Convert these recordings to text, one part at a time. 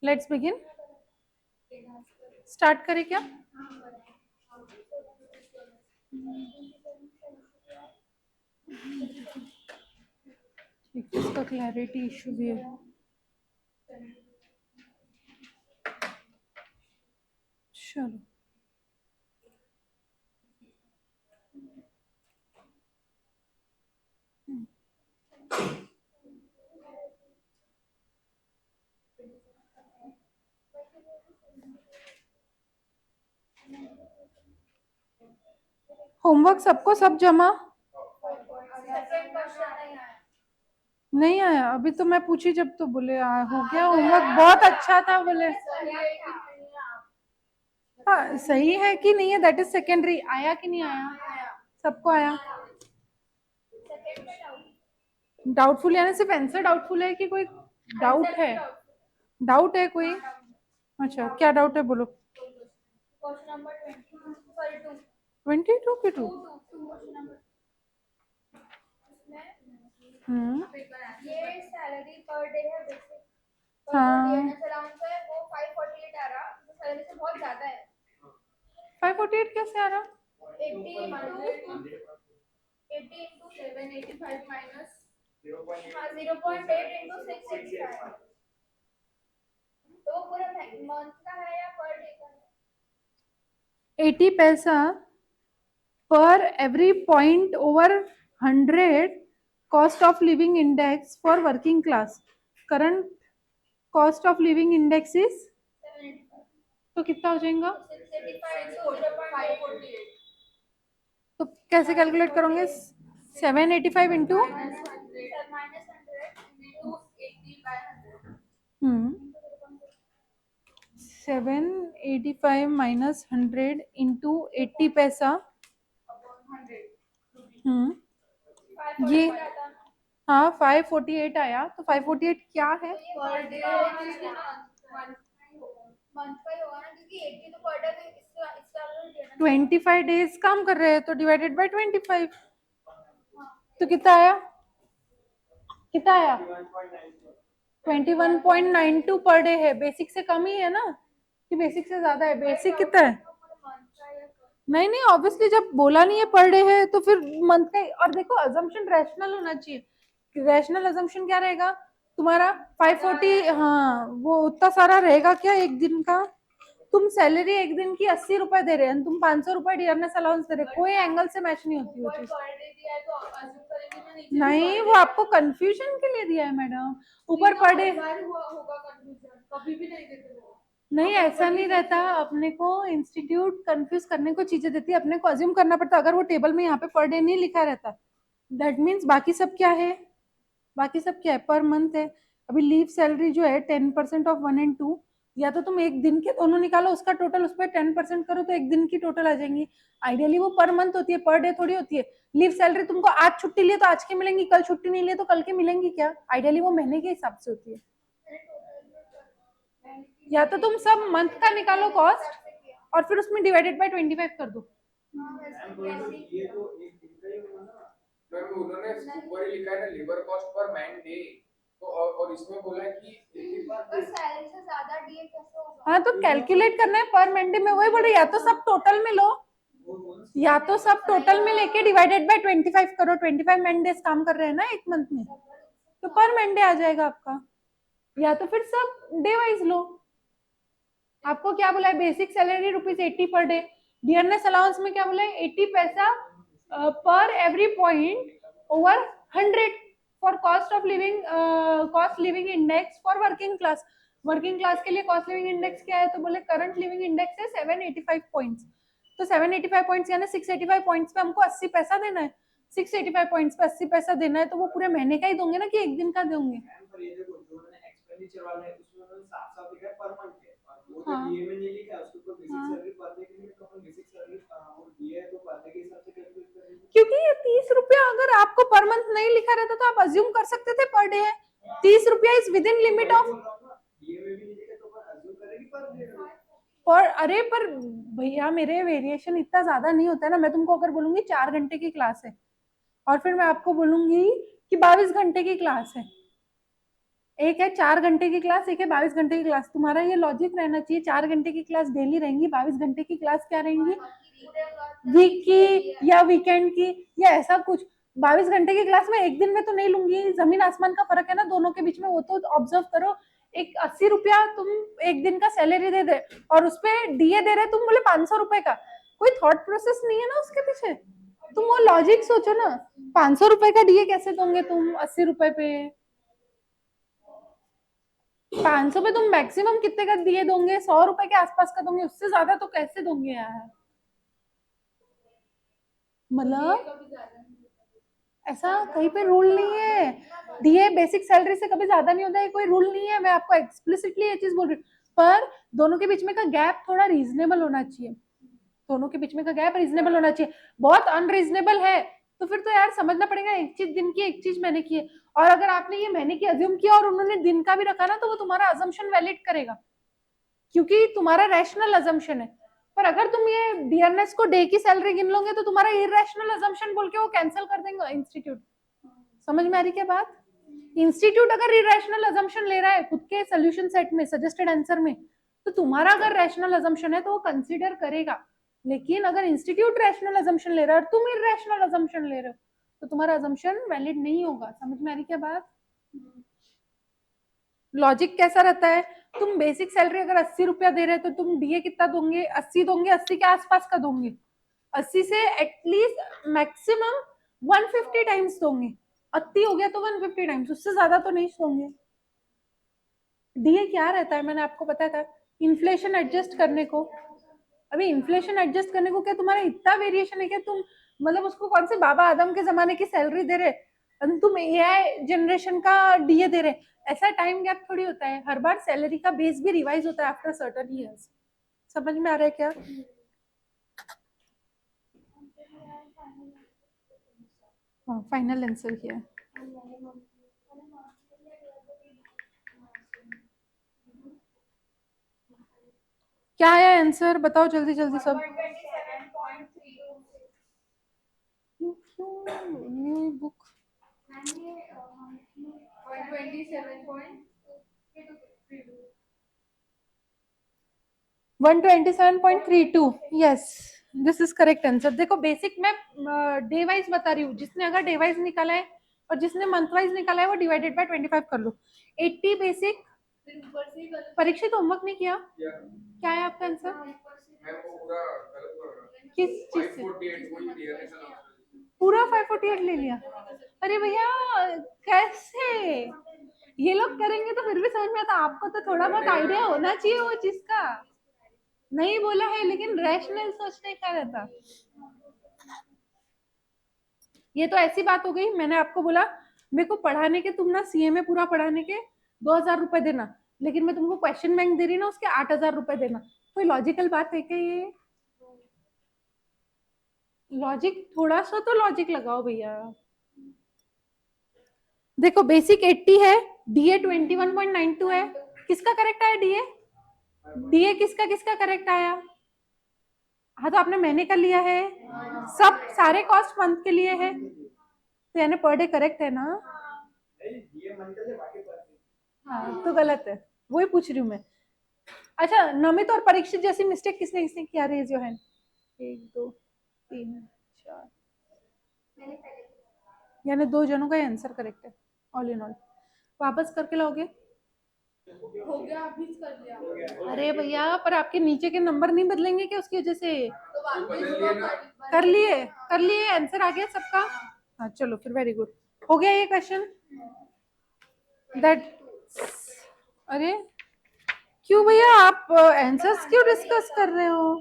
Let's begin. Start करें क्या? इसका क्लैरिटी इशू भी है। चलो होमवर्क सबको सब जमा नहीं आया अभी तो मैं पूछी जब तो बोले हो गया होमवर्क, बहुत अच्छा था बोले। हाँ सही है कि नहीं है दैट इज सेकेंडरी, आया कि नहीं आया? सबको आया। डाउटफुल यानी सिर्फ आंसर डाउटफुल है कि कोई डाउट है? डाउट है कोई? अच्छा क्या डाउट है बोलो। 22 के 2? ये सैलरी पर डे है बेसिक, हाँ अलाउंस है वो 548 आ रहा, जो सैलरी से बहुत ज्यादा है। 548 कैसे आ रहा? 80 into 785 minus 0.8 into 665, तो पूरा मंथ का है या पर डे का है? 80 पैसा per every point over 100 cost of living index for working class. Current cost of living index is, तो कितना हो जाएगा? 685 तो कैसे कैलकुलेट करोगे? 785 इंटू हम्म 785 माइनस 100 इंटू 80 पैसा। ये हाँ 548 आया, तो 548 क्या है? मंथ का ही होगा ना, क्योंकि 80 तो पर डे, तो इसका 25 डेज काम कर रहे हैं तो डिवाइडेड बाय 25। तो कितना आया? कितना आया? 21.92 पर डे है। बेसिक से कम ही है ना कि बेसिक से ज्यादा है? बेसिक कितना है? नहीं नहीं ऑब्वियसली जब बोला नहीं है पर डे है तो फिर मंथ का। और देखो अजम्पशन रैशनल होना चाहिए। रैशनल अजम्पशन क्या रहेगा तुम्हारा? 540। हाँ वो उतना सारा रहेगा क्या एक दिन का? तुम सैलरी एक दिन की 80 रुपए दे रहे हैं, तुम 500 रुपए डियरनेस अलाउंस दे रहे, कोई एंगल से मैच नहीं होती वो चीज। नहीं वो आपको कंफ्यूजन के लिए दिया है मैडम। ऊपर पर डे कभी भी नहीं देते वो। नहीं, ऐसा नहीं रहता। अपने को इंस्टीट्यूट कंफ्यूज करने को चीजें देती है, अपने को अज्यूम करना पड़ता। अगर वो टेबल में यहाँ पे पर डे नहीं लिखा रहता दैट मीन्स बाकी सब क्या है? बाकी सब क्या है? पर मंथ है। अभी लीव सैलरी जो है 10% ऑफ 1 and 2, या तो तुम एक दिन के दोनों निकालो उसका टोटल, उस पर 10% करो तो एक दिन की टोटल आ जाएंगी। आइडियली वो पर मंथ होती है, पर डे थोड़ी होती है। लीव सैलरी तुमको आज छुट्टी लिए तो आज की मिलेंगी, कल छुट्टी नहीं लिए तो कल की मिलेंगी क्या? आइडियली वो महीने के हिसाब से होती है। या तो तुम सब मंथ का निकालो कॉस्ट और फिर उसमें डिवाइडेड बाय 25 कर दो। ये तो एक दिन का ही होगा ना, सर उन्होंने ऊपर ही लिखा है ना labour cost per man day, तो और इसमें बोला है कि सैलरी से ज्यादा डे कैसे होगा? हाँ तो कैलकुलेट करना है पर मंडे में, वही बोले या तो सब टोटल में लो या तो सब टोटल में लेके डिवाइडेड बाय 25 करो। 25 मंडेज काम कर रहे हैं ना एक मंथ में, तो पर मंडे आ जाएगा आपका। या तो फिर सब डे वाइज लो। आपको क्या बोला है? Basic salary ₹80 per day. Dearness allowance में क्या बोला है? 80 पैसा पर every point over 100 for cost of living, cost living index for working class. Working class के लिए कॉस्ट लिविंग इंडेक्स क्या है? तो बोले करंट लिविंग इंडेक्स है 785 पॉइंट्स। तो 785 पॉइंट्स यानी 685 पॉइंट्स पे हमको 80 पैसा देना है। 685 पॉइंट्स पे 80 पैसा देना है तो वो पूरे महीने का ही दोगे ना कि एक दिन का दोगे? एक्सपेंडिचर वाला है उसमें उन्होंने साफ साफ लिखा है पर मंथ है, और वो जो हाँ डीए में नहीं लिखा है उसके ऊपर बेसिक हाँ सैलरी पर डे के लिए, तो अपन बेसिक सैलरी और डीए है तो पर डे के हिसाब से कैलकुलेट करेंगे। क्योंकि ये 30 रुपया अगर आपको पर मंथ नहीं लिखा रहता तो आप अज्यूम कर सकते थे पर डे है। 30 रुपया is with in limit of. DA में भी नहीं लिखा तो अपन अज्यूम करेंगे पर डे। पर अरे पर भैया मेरे वेरिएशन इतना ज्यादा नहीं होता है ना। मैं तुमको अगर बोलूंगी 4 घंटे की क्लास है और फिर मैं आपको बोलूंगी कि 22 घंटे की क्लास है, एक है 4 घंटे की क्लास, एक है 22 घंटे की क्लास। तुम्हारा ये लॉजिक रहना चाहिए, 4 घंटे की क्लास डेली रहेंगी, 22 घंटे की क्लास क्या रहेंगी, वीक की या वीकेंड की या ऐसा कुछ। 22 घंटे की क्लास में एक दिन में तो नहीं लूंगी, जमीन आसमान का फर्क है ना दोनों के बीच में, वो तो ऑब्जर्व करो। एक 80 रुपया तुम एक दिन का सैलरी दे दे और उसपे डीए दे रहे तुम बोले 500 रुपए का, कोई थॉट प्रोसेस नहीं है ना उसके पीछे। तुम वो लॉजिक सोचो ना, 500 रुपए का डीए कैसे दोगे तुम 80 रुपए पे। 500 पे तुम मैक्सिमम कितने का दिए दोगे, 100 रुपए के आसपास का दोगे, उससे ज्यादा तो कैसे दोगे यार। मतलब ऐसा कहीं पे रूल नहीं है, डीए बेसिक सैलरी से कभी ज्यादा नहीं होता है, कोई रूल नहीं है। मैं आपको एक्सप्लिसिटली ये चीज बोल रही हूँ, पर दोनों के बीच में का गैप थोड़ा रीजनेबल होना चाहिए, दोनों के बीच में का गैप रीजनेबल होना चाहिए। बहुत अनरीजनेबल है तो फिर तो यार समझना पड़ेगा, एक चीज दिन की एक चीज महीने की है। और अगर आपने ये महीने की अज्यूम किया और उन्होंने दिन का भी रखा ना, तो वो तुम्हारा अजम्पशन वैलिड करेगा, क्योंकि तुम्हारा रैशनल अजम्पशन है। पर अगर तुम ये डियरनेस को डे की सैलरी गिन लोगे तो तुम्हारा इरेशनल अजम्पशन बोल के वो कैंसिल कर देंगे इंस्टीट्यूट। समझ में आ रही क्या बात। इंस्टीट्यूट अगर इरेशनल अजम्पशन ले रहा है खुद के सोल्यूशन सेट में, सजेस्टेड आंसर में, तो तुम्हारा अगर रैशनल अजम्पशन है तो वो कंसीडर करेगा। लेकिन अगर इंस्टीट्यूट रैशनल अजम्पशन ले रहा है और तुम इरेशनल अजम्पशन ले रहे हो, तो तुम्हारा अजम्पशन वैलिड नहीं होगा। समझ में आ रही क्या बात। लॉजिक कैसा रहता है, तुम बेसिक सैलरी अगर 80 रुपया दे रहे हो तो तुम डीए कितना दोगे, 80 दोगे, 80 के आसपास का दोगे, 80 से एटलीस्ट मैक्सिमम 150 टाइम्स दोगे। 80 हो गया तो 150 टाइम्स, उससे ज्यादा तो नहीं दोगे। डीए क्या रहता है मैंने आपको बताया था, इन्फ्लेशन एडजस्ट करने को। अभी इन्फ्लेशन एडजस्ट करने को क्या तुम्हारा इतना वेरिएशन है क्या, तुम मतलब उसको कौन से बाबा आदम के जमाने की सैलरी दे रहे, तुम एआई जनरेशन का डीए दे रहे। ऐसा टाइम गैप थोड़ी होता है, हर बार सैलरी का बेस भी रिवाइज होता है आफ्टर सर्टेन ईयर्स। समझ में आ रहा है क्या। हाँ फाइनल आंसर क्या है, क्या है आंसर बताओ जल्दी जल्दी सब। New book 127.32, yes this is correct answer. देखो बेसिक मैं डे वाइज बता रही हूँ, जिसने अगर डे वाइज निकाला है और जिसने मंथ वाइज निकाला है वो डिवाइडेड बाय 25 कर लो। 80 बेसिक। परीक्षित होमवर्क नहीं किया, क्या है आपका आंसर। किस चीज से पूरा 548 ले लिया। अरे भैया कैसे, ये लोग करेंगे तो फिर भी समझ में आता, आपको तो थोड़ा बहुत आइडिया होना चाहिए वो चीज का। नहीं बोला है लेकिन रैशनल सोचने का रहता। ये तो ऐसी बात हो गई, मैंने आपको बोला मेरे को पढ़ाने के, तुम ना सीए में पूरा पढ़ाने के 2,000 रुपए देना, लेकिन मैं तुमको क्वेश्चन बैंक दे रही ना उसके 8,000 रुपए देना। कोई लॉजिकल बात है क्या ये। लॉजिक थोड़ा सा तो लॉजिक लगाओ भैया। देखो बेसिक 80 है, डीए 21.92 है, किसका करेक्ट आया डीए, डीए किसका किसका करेक्ट आया। हाँ तो आपने महीने का लिया है, सब सारे कॉस्ट मंथ के लिए है, तो यानी पर डे करेक्ट है ना। हाँ तो गलत है, वही पूछ रही हूँ मैं। अच्छा नमित और परीक्षित जैसी मिस्टेक किसने किसने किया, रेज योर हैंड। 1 2 3 4, यानी 2 जनों का आंसर करेक्ट है ऑल इन ऑल। वापस करके लाओगे। हो गया, अभी कर दिया। अरे भैया पर आपके नीचे के नंबर नहीं बदलेंगे क्या उसकी वजह से। तो कर लिए आंसर आ गया सबका। हाँ चलो फिर वेरी गुड, हो गया ये क्वेश्चन दैट। अरे क्यों भैया आप आंसर्स क्यों डिस्कस कर रहे हो।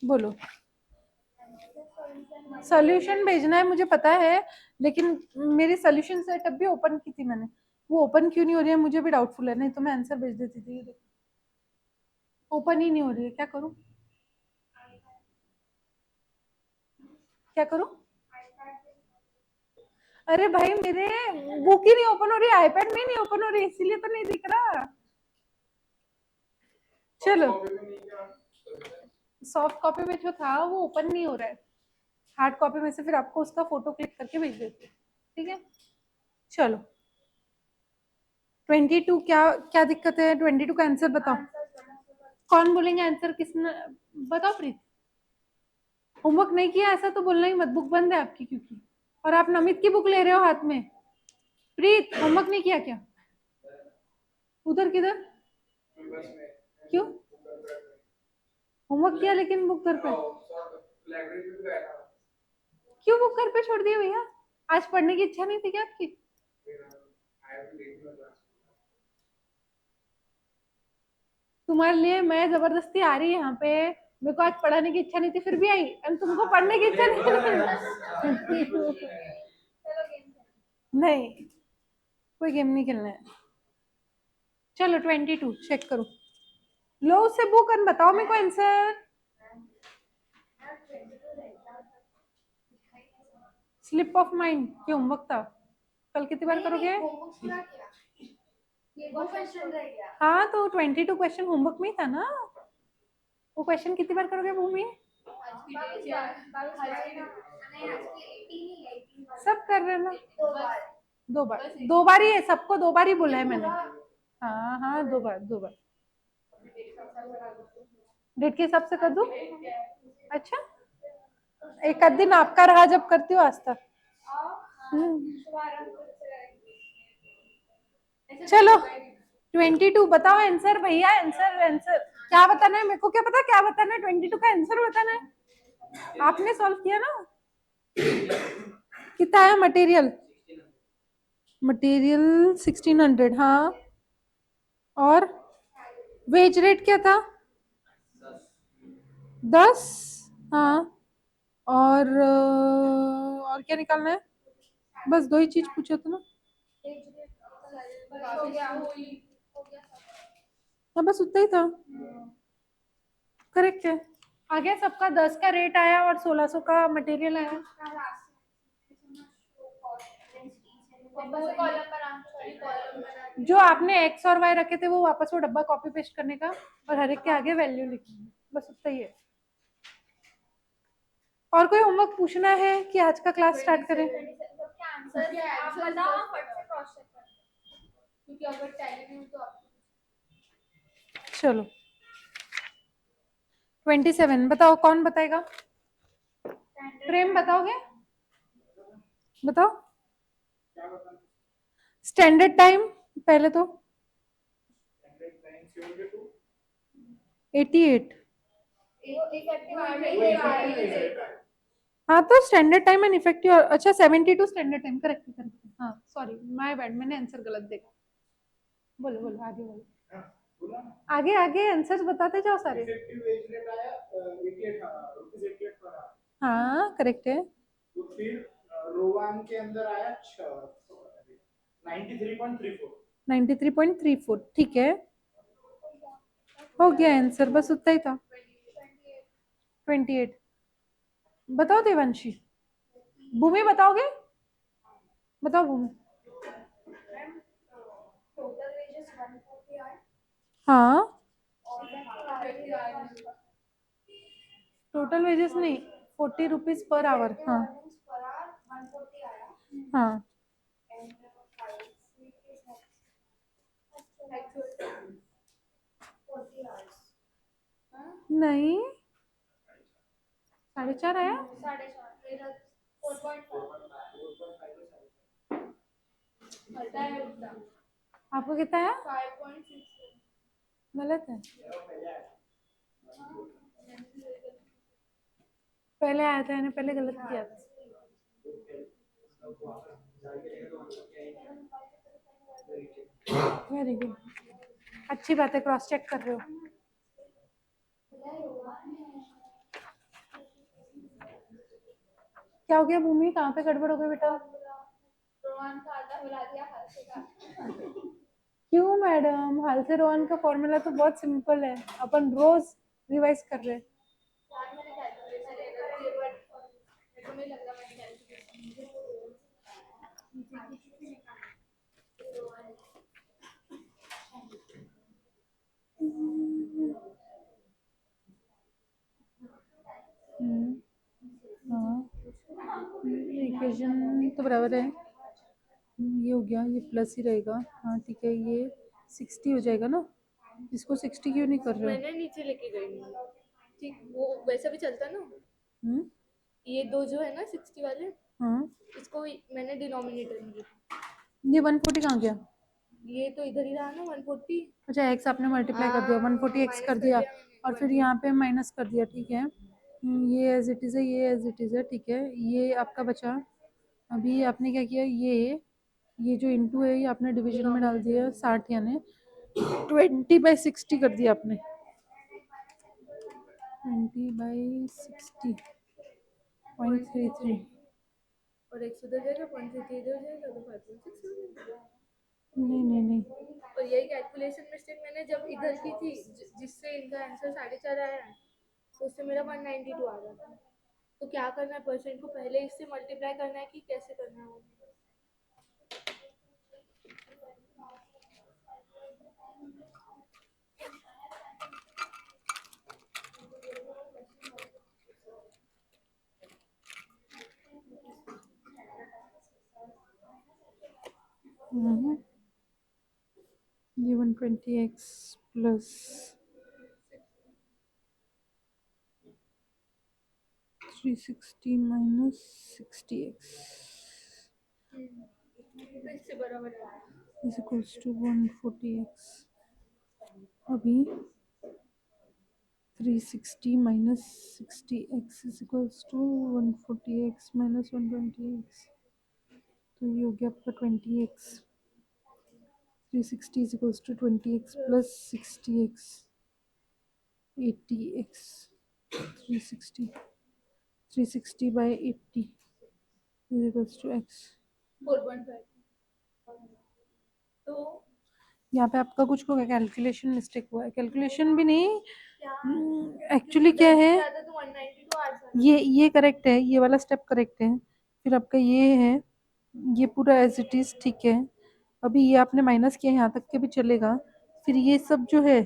बोलो। सॉल्यूशन भेजना है मुझे पता है, लेकिन मेरी सॉल्यूशन सेट अभी ओपन की थी मैंने, वो ओपन क्यों नहीं हो रही है मुझे भी डाउटफुल है, नहीं तो मैं आंसर भेज देती थी। ओपन ही नहीं हो रही है, क्या करूं क्या करूं। अरे भाई मेरे बुक ही नहीं ओपन हो रही, आईपैड में नहीं ओपन हो रही, इसीलिए तो नहीं दिख रहा। चलो कॉपी में नहीं क्या सॉफ्ट कॉपी में जो था वो ओपन नहीं हो रहा है, हार्ड कॉपी में से फिर आपको उसका फोटो क्लिक करके भेज देती हूँ, ठीक है। चलो 22 क्या क्या दिक्कत है, 22 का आंसर बताओ। कौन बोलेंगे आंसर, किसने बताओ। प्रीत होमवर्क नहीं किया ऐसा तो बोलना ही मत, बुक बंद है आपकी क्योंकि, और आप नमित की बुक ले रहे हो हाथ में। प्रीत होमवर्क नहीं किया क्या, उधर किधर, बस में क्यों होमवर्क किया लेकिन बुक घर पे, लाइब्रेरी में भी गया था क्यों बुक घर पे छोड़ दिया भैया, आज पढ़ने की इच्छा नहीं थी क्या आपकी। फिर I have to leave my class तुम्हारे लिए मैं जबरदस्ती आ रही यहाँ पे, मेरे को आज पढ़ाने की इच्छा नहीं थी फिर भी आई, और तुमको पढ़ने की इच्छा नहीं थी। नहीं कोई गेम नहीं खेलना है। चलो 22 चेक करो, लो उससे बुक और बताओ मेरे को आंसर। स्लिप ऑफ माइंड क्यों होमवर्क था, कल कितनी बार करोगे। हाँ तो 22 क्वेश्चन होमवर्क में ही था ना, वो क्वेश्चन कितनी बार करोगे भूमि। सब कर रहे हैं ना, दो बार ही है, सबको दो बार ही बोला है मैंने। हाँ हाँ दो बार दो बार, डेट के हिसाब से कर दूं। अच्छा एक आध दिन आपका रहा जब करती हूँ आज तक। चलो 22 बताओ आंसर भैया, आंसर आंसर क्या बताना है, मेरे को क्या पता क्या बताना है, 22 का आंसर बताना है। आपने सॉल्व किया ना, कितना है मटेरियल, मटेरियल 1600 हाँ, और वेज रेट क्या था 10 हाँ, और क्या निकालना है, बस दो ही चीज पूछा था ना। हाँ बस उतना ही था, करेक्ट है। आ गया सबका, 10 का रेट आया और 1600 का मटेरियल आया। जो आपने एक्स और वाई रखे थे वो वापस वो डब्बा कॉपी पेस्ट करने का, और हर एक के आगे वैल्यू लिखनी है, बस उतना ही है। और कोई होमवर्क पूछना है कि आज का क्लास स्टार्ट करें। क्योंकि अगर टैली में तो चलो 27 बताओ, कौन बताएगा, प्रेम बताओगे, बताओ। स्टैंडर्ड टाइम पहले तो 88, हाँ तो स्टैंडर्ड टाइम एंड इफेक्टिव, अच्छा 72 स्टैंडर्ड टाइम, करेक्ट करेक्ट, हाँ सॉरी माय बैड, मैंने आंसर गलत देखा। बोलो बोलो आगे बोलो, आगे आगे आंसर्स बताते जाओ सारे। हाँ करेक्ट है, तो फिर रोवान के अंदर आया 93.34, 93.34 ठीक है, हो गया आंसर, बस उतना ही था। 28 बताओ देवांशी, भूमि बताओगे, बताओ भूमि। हाँ टोटल वेजेस नहीं, 40 रुपीज पर आवर, हाँ हाँ नहीं 4.5 आया, आपको कितना आया, 5.6 गलत है, पहले आया था, पहले गलत किया था। वेरी गुड, अच्छी बात है, क्रॉस चेक कर रहे हो। क्या हो गया भूमि, कहाँ पे गड़बड़ हो गई बेटा। रोहन का आधा मिला दिया हर से का। क्यों मैडम, हाल से रोहन का फॉर्मूला तो बहुत सिंपल है, अपन रोज रिवाइज कर रहे हैं। यार मैंने कैलकुलेटर ले बट मेरे को नहीं लग रहा मैंने कैलकुलेटर हाँ इक्वेशन तो बराबर है। ये हो गया, ये प्लस ही रहेगा। हाँ ठीक है, ये 60 हो जाएगा ना। इसको 60 क्यों नहीं कर रहे हो? मैंने नीचे लेके गई हूँ, ठीक वो वैसा भी चलता ना। हम्म, ये दो जो है ना 60 वाले, हाँ इसको मैंने डिनोमिनेटर में लिखा। ये 140 कहाँ गया? ये तो इधर ही रहा ना 140। अच्छा एक्स आपने मल्टीप्लाई कर दिया, 140 एक्स माइनस कर दिया मैंने और फिर यहाँ पे माइनस कर दिया, ठीक है। ये एज इट इज़ है, ये एज इट इज़ है, ठीक है। ये आपका बचा। अभी आपने क्या किया, ये जो इंटू है ये आपने डिवीजन में डाल दिया 60, यानी 20/60 कर दिया आपने। 20/60.33। और एक उधर जाएगा 0.33 इधर जाएगा तो 5.6 हो जाएगा। नहीं नहीं नहीं, और यही कैलकुलेशन मिस्टेक मैंने जब इधर की थी, जिससे इनका आंसर 4.5 आया है, तो उससे मेरा 192 आ रहा था। तो क्या करना है, परसेंट को पहले इससे मल्टीप्लाई करना है कि कैसे करना है वो? ये 120x प्लस 360 माइनस 60x इससे बराबर है। Is equals to 140x। अभी 360 minus 60x is equals to 140x minus 120x। तो ये हो गया आपका 20x। 360 is equals to 20x plus 60x 80x 360 by 80 is equals to x। 4.5। तो यहाँ पे आपका कुछ हो गया, कैलकुलेशन मिस्टेक हुआ है। कैलकुलेशन भी नहीं, एक्चुअली क्या है, तो 192 आ जाएगा। ये करेक्ट है, ये वाला स्टेप करेक्ट है। फिर आपका ये है, ये पूरा एज इट इज ठीक है। अभी ये आपने माइनस किया, यहाँ तक के भी चलेगा। फिर ये सब जो है,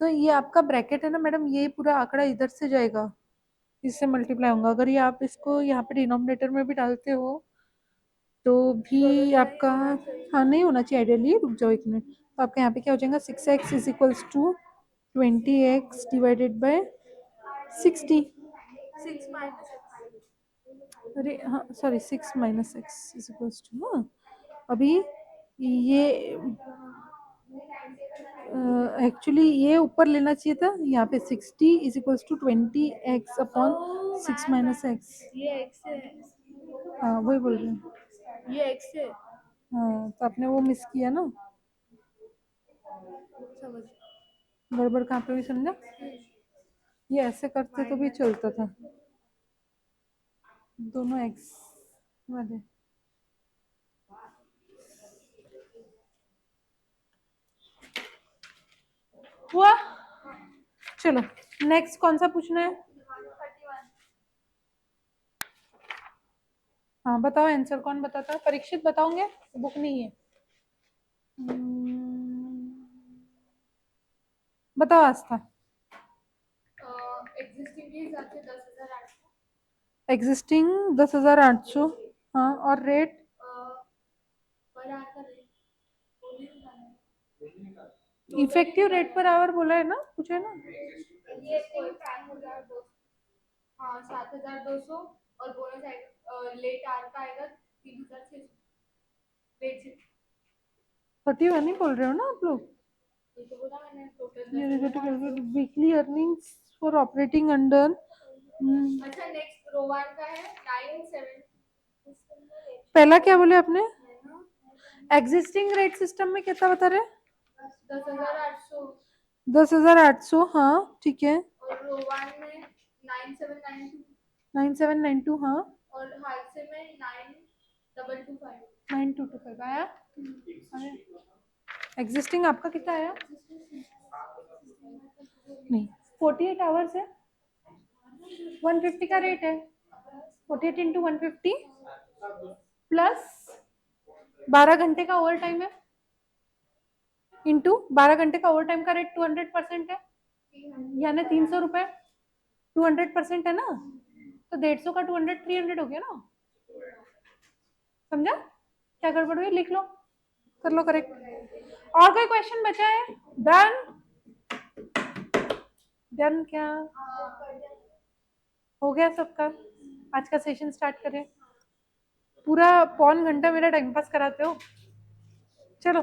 तो ये आपका ब्रैकेट है ना मैडम, ये पूरा आंकड़ा इधर से जाएगा, इससे मल्टीप्लाई होगा। अगर ये आप इसको यहाँ पे डिनोमिनेटर में भी डालते हो तो भी आपका, हाँ नहीं होना चाहिए आइडियली, रुक जाओ एक मिनट। तो आपका यहाँ पे क्या हो जाएगा, 6x is equals to 20x divided by 60। 6 minus अरे हाँ sorry, 6 minus x is equals to, हाँ अभी ये एक्चुअली ये ऊपर लेना चाहिए था, यहाँ पे 60 is equals to 20x upon 6 minus x. ये x है, हाँ वही बोल रही हूँ। ये x है। हाँ तो आपने वो मिस किया ना, समझ। गड़बड़ कहाँ पे हुई समझा। ये ऐसे करते तो भी चलता था, दोनों एक्स वाले। हुआ, चलो नेक्स्ट कौन सा पूछना है। 31। हाँ बताओ आंसर, कौन बताता है? परीक्षित बताओगे, बुक नहीं है। बताओ आस्था। एग्जिस्टिंग के हिसाब से 10,800। एग्जिस्टिंग 10,800, हाँ और रेट पर आवर का रेट वो भी बताना है। इफेक्टिव रेट पर आवर बोला है ना, कुछ है ना। ये 7,200। हाँ 7,200 और बोनस आएगा, लेट आर का आएगा 3,600। लेट से 31 ही बोल रहे हो ना आप लोग। ये तो बोला मैंने ये देखो total. Weekly earnings for operating under. अच्छा नेक्स्ट रोवान का है 9,700। पहला क्या बोले आपने, एग्जिस्टिंग रेट सिस्टम में कितना बता रहे? 10,800 10,800, हाँ ठीक है। और रोवान में 9,792 9792, हाँ और हादसे में 9,225। 9225 आया। एग्जिस्टिंग आपका कितना आया? नहीं 48 आवर्स है, 150 का रेट है। 48 इंटू 150 प्लस 12 घंटे का ओवर टाइम है, इंटू 12 घंटे का ओवर टाइम का रेट 200% है, यानी 300 रुपए। 200% है ना, तो 150 का 200 300 हो गया ना। समझा क्या गड़बड़ हुई? लिख लो, कर लो करेक्ट। और कोई क्वेश्चन बचा है? डन डन क्या हो गया सबका? आज का सेशन स्टार्ट करें। पूरा पौन घंटा मेरा टाइम पास कराते हो। चलो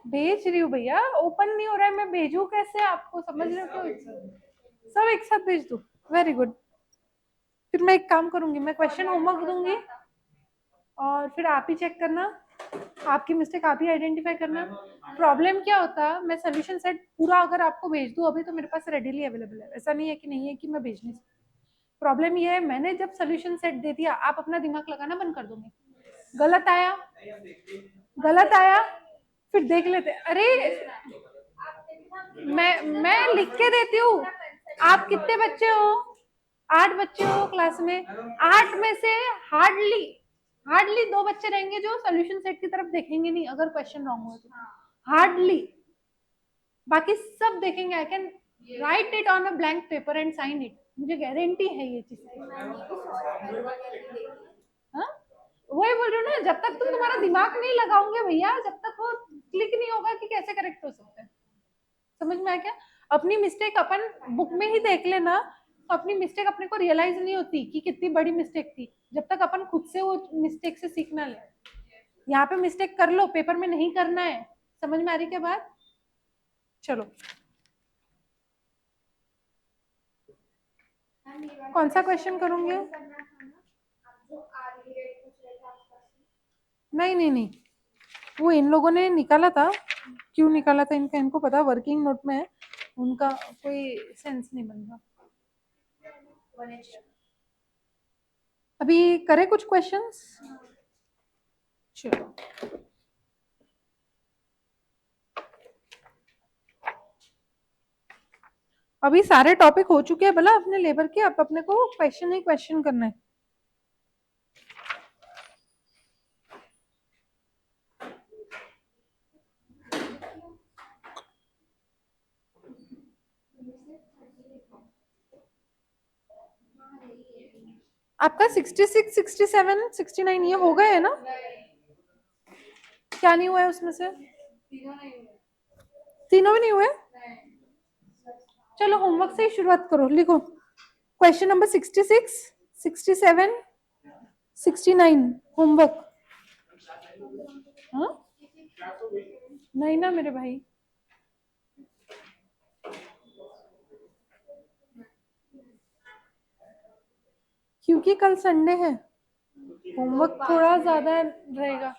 भेज रही हूँ भैया, ओपन नहीं हो रहा है, मैं भेजू कैसे आपको? समझ रहे हो क्यों? सब एक साथ भेज दो। Very good. फिर मैं एक काम करूंगी, मैं क्वेश्चन होमवर्क दूंगी और फिर आप ही चेक करना, आपकी मिस्टेक आप ही आइडेंटिफाई करना। प्रॉब्लम क्या होता है, मैं सोल्यूशन सेट पूरा अगर आपको भेज दूं अभी तो मेरे पास रेडीली अवेलेबल है, ऐसा नहीं है कि मैं भेज नहीं सकती। प्रॉब्लम ये है, मैंने जब सोल्यूशन सेट दे दिया आप अपना दिमाग लगाना बंद कर दोगे। गलत आया फिर देख लेते। अरे मैं लिख के देती हूँ। आप कितने बच्चे हो? 8 बच्चे हो क्लास में, 8 में से हार्डली हार्डली 2 बच्चे रहेंगे जो सोल्यूशन सेट की तरफ देखेंगे नहीं अगर क्वेश्चन रॉन्ग हो तो। हार्डली, बाकी सब देखेंगे। I can write it on a blank paper and sign it, मुझे गारंटी है ये चीज की। हाँ? वही बोल रही हूँ ना, जब तक तुम तुम्हारा दिमाग नहीं लगाओगे भैया, जब तक वो क्लिक नहीं होगा कि कैसे करेक्ट हो सकता है। समझ में आया क्या? अपनी मिस्टेक अपन बुक में ही देख लेना, तो अपनी मिस्टेक अपने को रियलाइज नहीं होती कि कितनी बड़ी मिस्टेक थी, जब तक अपन खुद से वो मिस्टेक से सीख ना ले। यहाँ पे मिस्टेक कर लो, पेपर में नहीं करना है। समझ में आ रही क्या बात? चलो कौन सा क्वेश्चन करूंगे? नहीं, वो इन लोगों ने निकाला था। क्यों निकाला था इनका इनको पता, वर्किंग नोट में है, उनका कोई सेंस नहीं बन रहा। अभी करे कुछ क्वेश्चंस? चलो अभी सारे टॉपिक हो चुके हैं भला अपने लेबर के, अब अपने को क्वेश्चन ही क्वेश्चन करना है। आपका 66, 67, 69 ये हो गए है ना? क्या नहीं हुआ है उसमें से? तीनों भी नहीं हुए? चलो होमवर्क से ही शुरुआत करो। लिखो क्वेश्चन नंबर 66, 67, 69 होमवर्क। हाँ नहीं ना मेरे भाई, क्योंकि कल संडे है, होमवर्क थोड़ा ज्यादा रहेगा।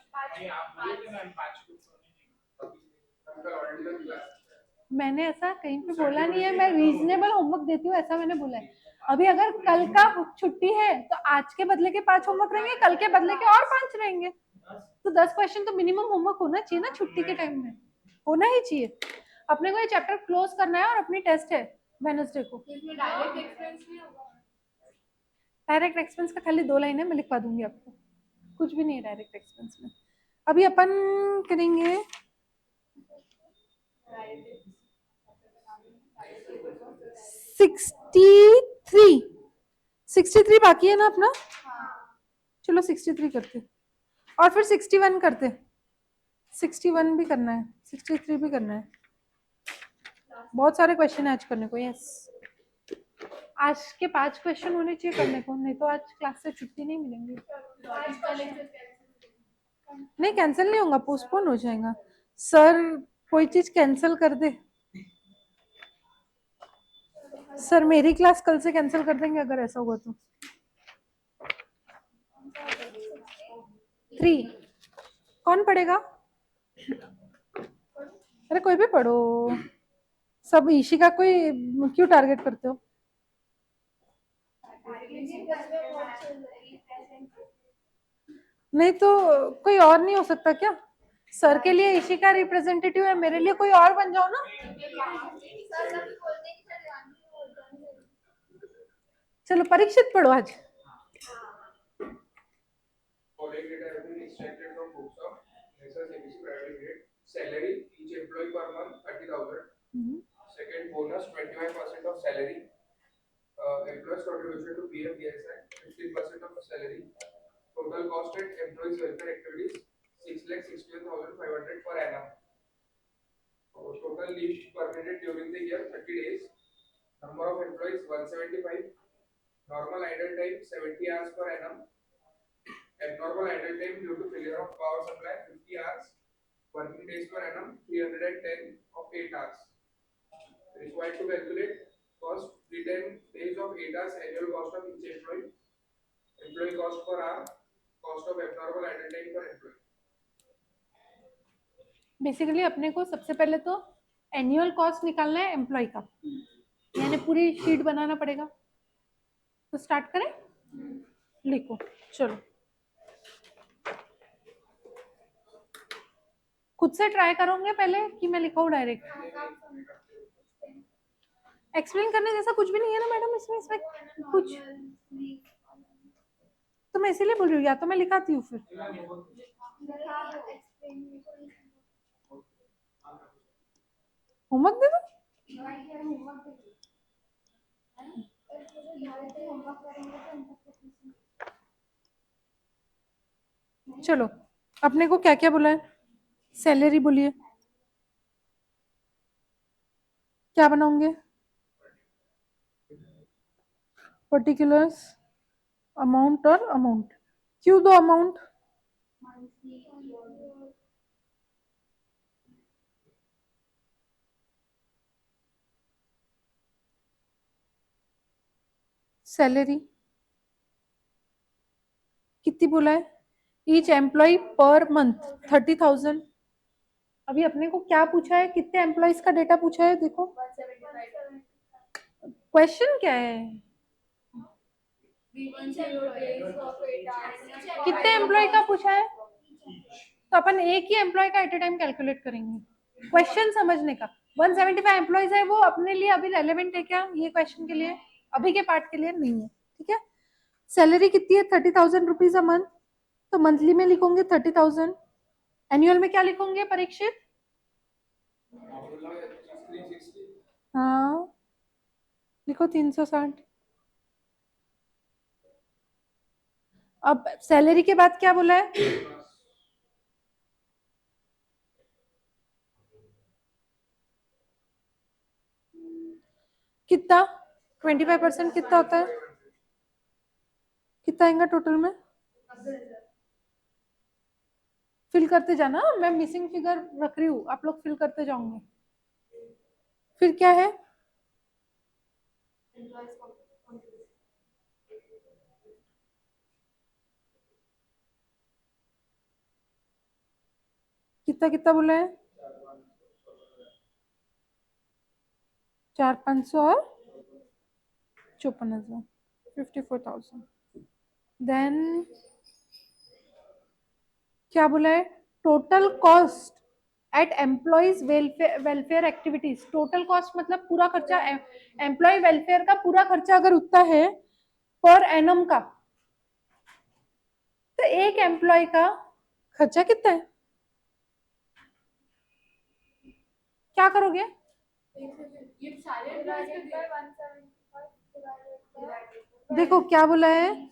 मैंने ऐसा कहीं पे बोला नहीं है, मैं रीजनेबल होमवर्क देती हूँ ऐसा मैंने बोला है। अभी अगर कल का छुट्टी है तो आज के बदले के 5 होमवर्क रहेंगे, कल के बदले के और 5 रहेंगे, तो 10 क्वेश्चन तो मिनिमम होमवर्क होना चाहिए ना छुट्टी के टाइम में, होना ही चाहिए। अपने को ये चैप्टर क्लोज करना है और अपनी टेस्ट है वेडनेसडे को। डायरेक्ट एक्सपेंस का खाली 2 लाइन है, मैं लिखवा दूंगी आपको, कुछ भी नहीं है डायरेक्ट एक्सपेंस में। अभी अपन करेंगे 63 बाकी है ना अपना? चलो 63 करते और फिर 61 करते। 61 भी करना है, 63 भी करना है। बहुत सारे क्वेश्चन है आज करने को। यस, आज के 5 क्वेश्चन होने चाहिए करने को, नहीं तो आज क्लास से छुट्टी नहीं मिलेंगी। नहीं कैंसिल नहीं होगा, पोस्टपोन हो जाएगा। सर कोई चीज कैंसिल कर दे, सर मेरी क्लास कल से कैंसिल कर देंगे अगर ऐसा हुआ तो। 3 कौन पढ़ेगा? अरे कोई भी पढ़ो, सब ईशिका कोई क्यों टारगेट करते हो? नहीं तो कोई और नहीं हो सकता क्या? सर के लिए ईशिका रिप्रेजेंटेटिव है, मेरे लिए कोई और बन जाओ ना। चलो परीक्षित पढ़ो आज। Following data have been extracted from books of Messrs ABC Private Limited. Salary each employee per month 30,000. Second get bonus 25% of salary, employees contribution to PF PSI 15% of salary. Total cost at employees welfare activities 6,61,500 per annum. Total leave permitted during the year 30 days. Number of employees 175. Normal idle time 70 hours per annum. Abnormal idle time due to failure of power supply 50 hours. Working days per annum 310 of 8 hours. Required to calculate cost 310 days of 8 hours annual cost of each employee. Employee cost per hour. Cost of abnormal idle time per employee. Basically अपने को सबसे पहले तो annual cost निकालना है employ का, यानी पूरी शीट बनाना पड़ेगा। तो स्टार्ट करें, लिखो चलो, खुद से ट्राई करोगे पहले कि मैं लिखाऊं डायरेक्ट? एक्सप्लेन करने जैसा कुछ भी नहीं है ना मैडम इसमें कुछ, तो मैं इसीलिए बोल रही हूँ, या तो मैं लिखाती हूँ फिर। होमवर्क दे दो, चलो अपने को क्या क्या बोला है? सैलरी बोलिए, क्या बनाओगे? पर्टिकुलर्स, अमाउंट और अमाउंट। क्यों दो अमाउंट? सैलरी कितनी बोला है? Each employ per month 30,000। अभी अपने को क्या पूछा है, कितने एम्प्लॉयज का डेटा पूछा है? देखो क्वेश्चन क्या है, कितने एम्प्लॉय का पूछा है? तो अपन एक ही एम्प्लॉय का एट ए टाइम कैलकुलेट करेंगे, क्वेश्चन समझने का। 175 एम्प्लॉयज है, वो अपने लिए अभी रेलेवेंट है क्या ये क्वेश्चन के लिए? अभी के पार्ट के लिए नहीं है, ठीक है। सैलरी कितनी है? 30,000 रुपीज अ मंथ, तो मंथली में लिखोगे 30,000। एनुअल में क्या लिखोगे परीक्षित? हाँ लिखो 360। अब सैलरी के बाद क्या बोला है? कितना? 25% कितना होता है? कितना आएगा टोटल में? फिल करते जाना, मैं मिसिंग फिगर रख रही हूँ, आप लोग फिल करते जाओगे। फिर क्या है? कितना कितना बोला है? 4,500 और 54,000, 54,000। देन क्या बोला है? Total cost at employees welfare activities. Total cost मतलब पूरा खर्चा, एम्प्लॉय वेलफेयर का पूरा खर्चा अगर उतना है पर एनम का, तो एक एम्प्लॉय का खर्चा कितना है? क्या करोगे? ये सारे देखो क्या बोला है?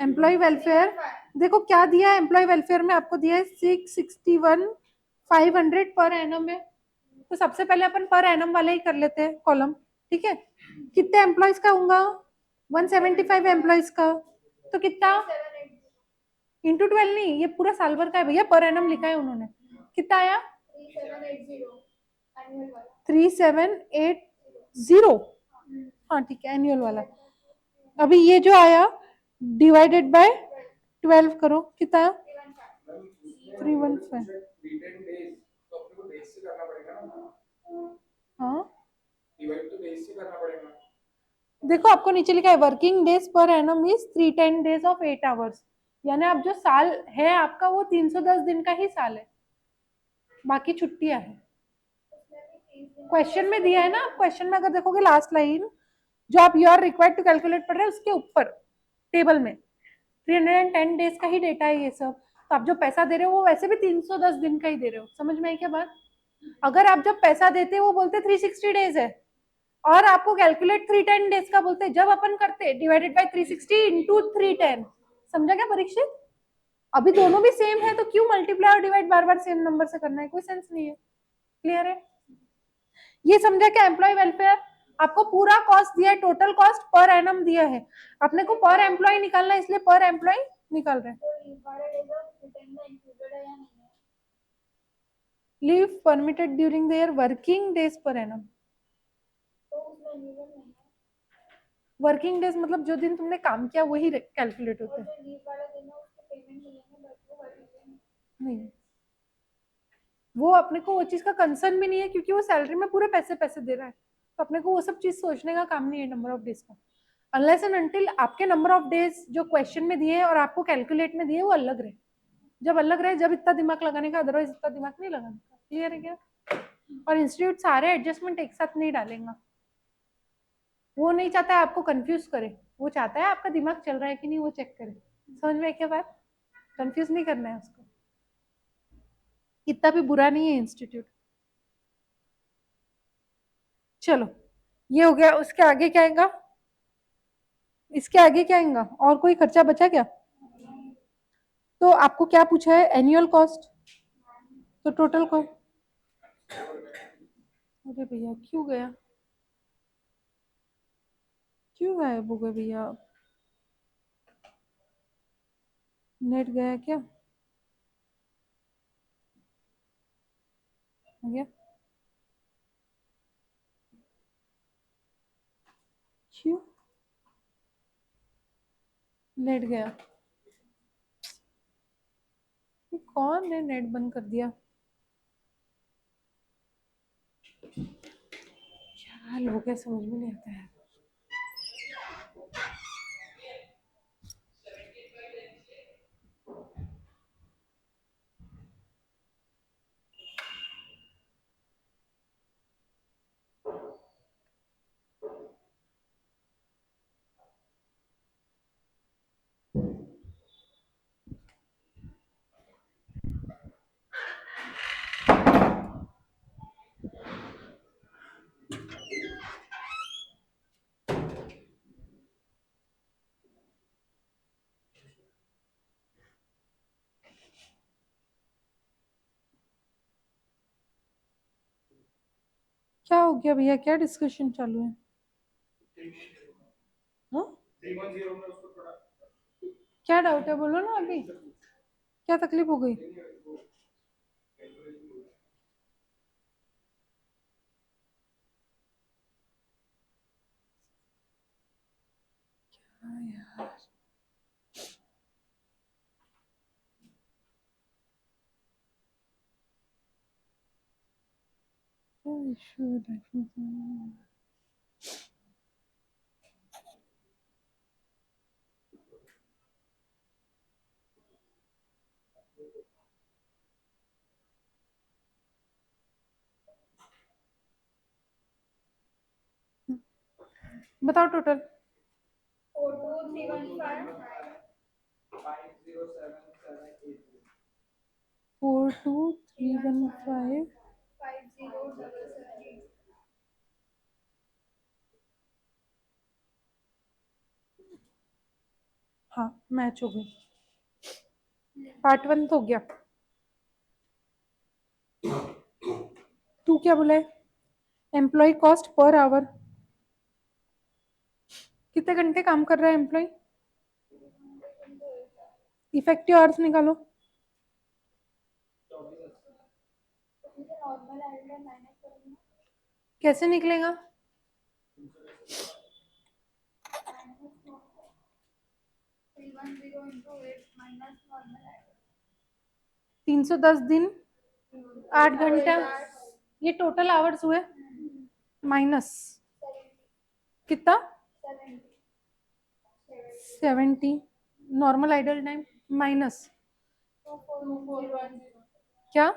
एम्प्लॉय वेलफेयर, देखो क्या दिया है एम्प्लॉय वेलफेयर में? आपको दिया है 661,500 पर एनम में। तो सबसे पहले अपन पर एनम वाले ही कर लेते हैं कॉलम, ठीक है। कितने एम्प्लॉयज का होगा? 175 एम्प्लॉयज का, तो कितना? इंटू 12 नहीं, ये पूरा साल भर का है भैया, पर एनम लिखा है उन्होंने। कितना आया? 3780। हाँ ठीक है, एनुअल वाला। अभी ये जो आया डिवाइडेड बाय 12 करो, कितना? 315। हाँ देखो आपको नीचे लिखा है working days per annum is 310 days of 8 hours, यानी अब जो साल है आपका वो 310 दिन का ही साल है, बाकी छुट्टियां हैं। क्वेश्चन में दिया है ना, क्वेश्चन में अगर देखोगे लास्ट लाइन जो आप you are required to calculate पढ़ रहे हैं उसके ऊपर टेबल में 310 डेज का ही डेटा है ये सब। तो आप जो पैसा दे रहे हो वो वैसे भी 310 दिन का ही दे रहे हो, समझ में आई क्या बात? अगर आप जब पैसा देते वो बोलते 360 डेज है, और आपको कैलकुलेट 310 डेज का बोलते, जब अपन करते डिवाइडेड बाय 360 इंटू 310। समझा क्या परीक्षित? अभी दोनों भी सेम है तो क्यों मल्टीप्लाई और डिवाइड बार बार सेम नंबर से करना है, कोई सेंस नहीं है। क्लियर है? ये समझा क्या? एम्प्लॉय वेलफेयर आपको पूरा कॉस्ट दिया है, टोटल कॉस्ट पर एनम दिया है, अपने को पर एम्प्लॉय निकालना है, इसलिए पर एम्प्लॉय निकाल रहे हैं। Leave permitted during their working days per annum. Working days मतलब जो दिन तुमने काम किया वही कैलकुलेट होते हैं। नहीं, वो अपने को वो चीज का कंसर्न भी नहीं है, क्योंकि वो सैलरी में पूरे पैसे पैसे दे रहा है, तो अपने को वो सब चीज सोचने का काम नहीं है नंबर ऑफ डेज का। अनलेस एंड अनटिल आपके नंबर ऑफ डेज जो क्वेश्चन में दिए हैं और आपको कैलकुलेट में दिए वो अलग रहे, जब अलग रहे जब इतना दिमाग लगाने का, अदरवाइज इतना दिमाग नहीं लगाने का। क्लियर है क्या? और इंस्टीट्यूट सारे एडजस्टमेंट एक साथ नहीं डालेगा, वो नहीं चाहता है आपको कंफ्यूज करे, वो चाहता है आपका दिमाग चल रहा है कि नहीं वो चेक करे। समझ में क्या बात? कंफ्यूज नहीं करना है उसको, इतना भी बुरा नहीं है इंस्टीट्यूट। चलो ये हो गया, उसके आगे क्या आएगा? इसके आगे क्या आएगा? और कोई खर्चा बचा क्या? तो आपको क्या पूछा है? एनुअल कॉस्ट, तो टोटल को, अरे भैया क्यों गया, क्यों गायब हो गए भैया? नेट गया क्या? हो गया? क्यों नेट गया? ये कौन ने नेट बंद कर दिया? क्या लोग है समझ में नहीं आता है। क्या हो गया भैया? क्या डिस्कशन चालू है? हाँ? 310 में उसको थोड़ा क्या डाउट है बोलो ना अभी, क्या तकलीफ हो गई? हाँ यार, क्या इशू है? बताओ टोटल। 42315 हाँ मैच हो गई, पार्ट 1 तो हो गया। तू क्या बोला है? एम्प्लॉय कॉस्ट पर आवर, कितने घंटे काम कर रहा है एम्प्लॉय? इफेक्टिव आवर्स निकालो। कैसे निकलेगा? 310 दिन 8 घंटा, ये टोटल आवर्स हुए, माइनस कितना? 70 नॉर्मल आइडल टाइम माइनस क्या,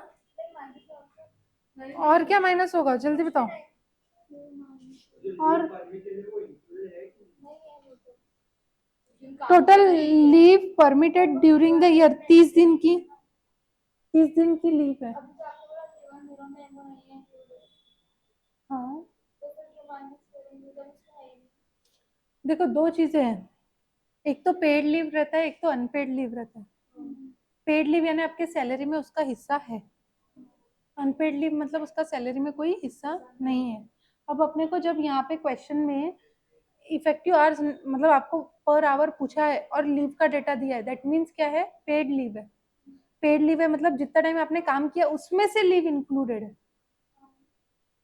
और क्या माइनस होगा जल्दी बताओ। और दिन काम टोटल करना ही है। Leave permitted during the year 30 दिन की, 30 दिन की लीव है। अभी तो आपको बोला 7-0 में वो नहीं है included। हाँ तो फिर जो माइनस करेंगे तो उसमें है ही नहीं। देखो, दो चीजें हैं, एक तो पेड लीव रहता है, एक तो अनपेड लीव रहता है। पेड लीव यानी आपके सैलरी में उसका हिस्सा है, अनपेड लीव मतलब उसका सैलरी में कोई हिस्सा नहीं है। अब अपने को जब यहाँ पे क्वेश्चन में इफेक्टिव आवर्स मतलब आपको पर आवर पूछा है और लीव का डेटा दिया है, दैट मीन्स क्या है, पेड लीव है। पेड लीव है मतलब जितना टाइम आपने काम किया उसमें से लीव इंक्लूडेड है।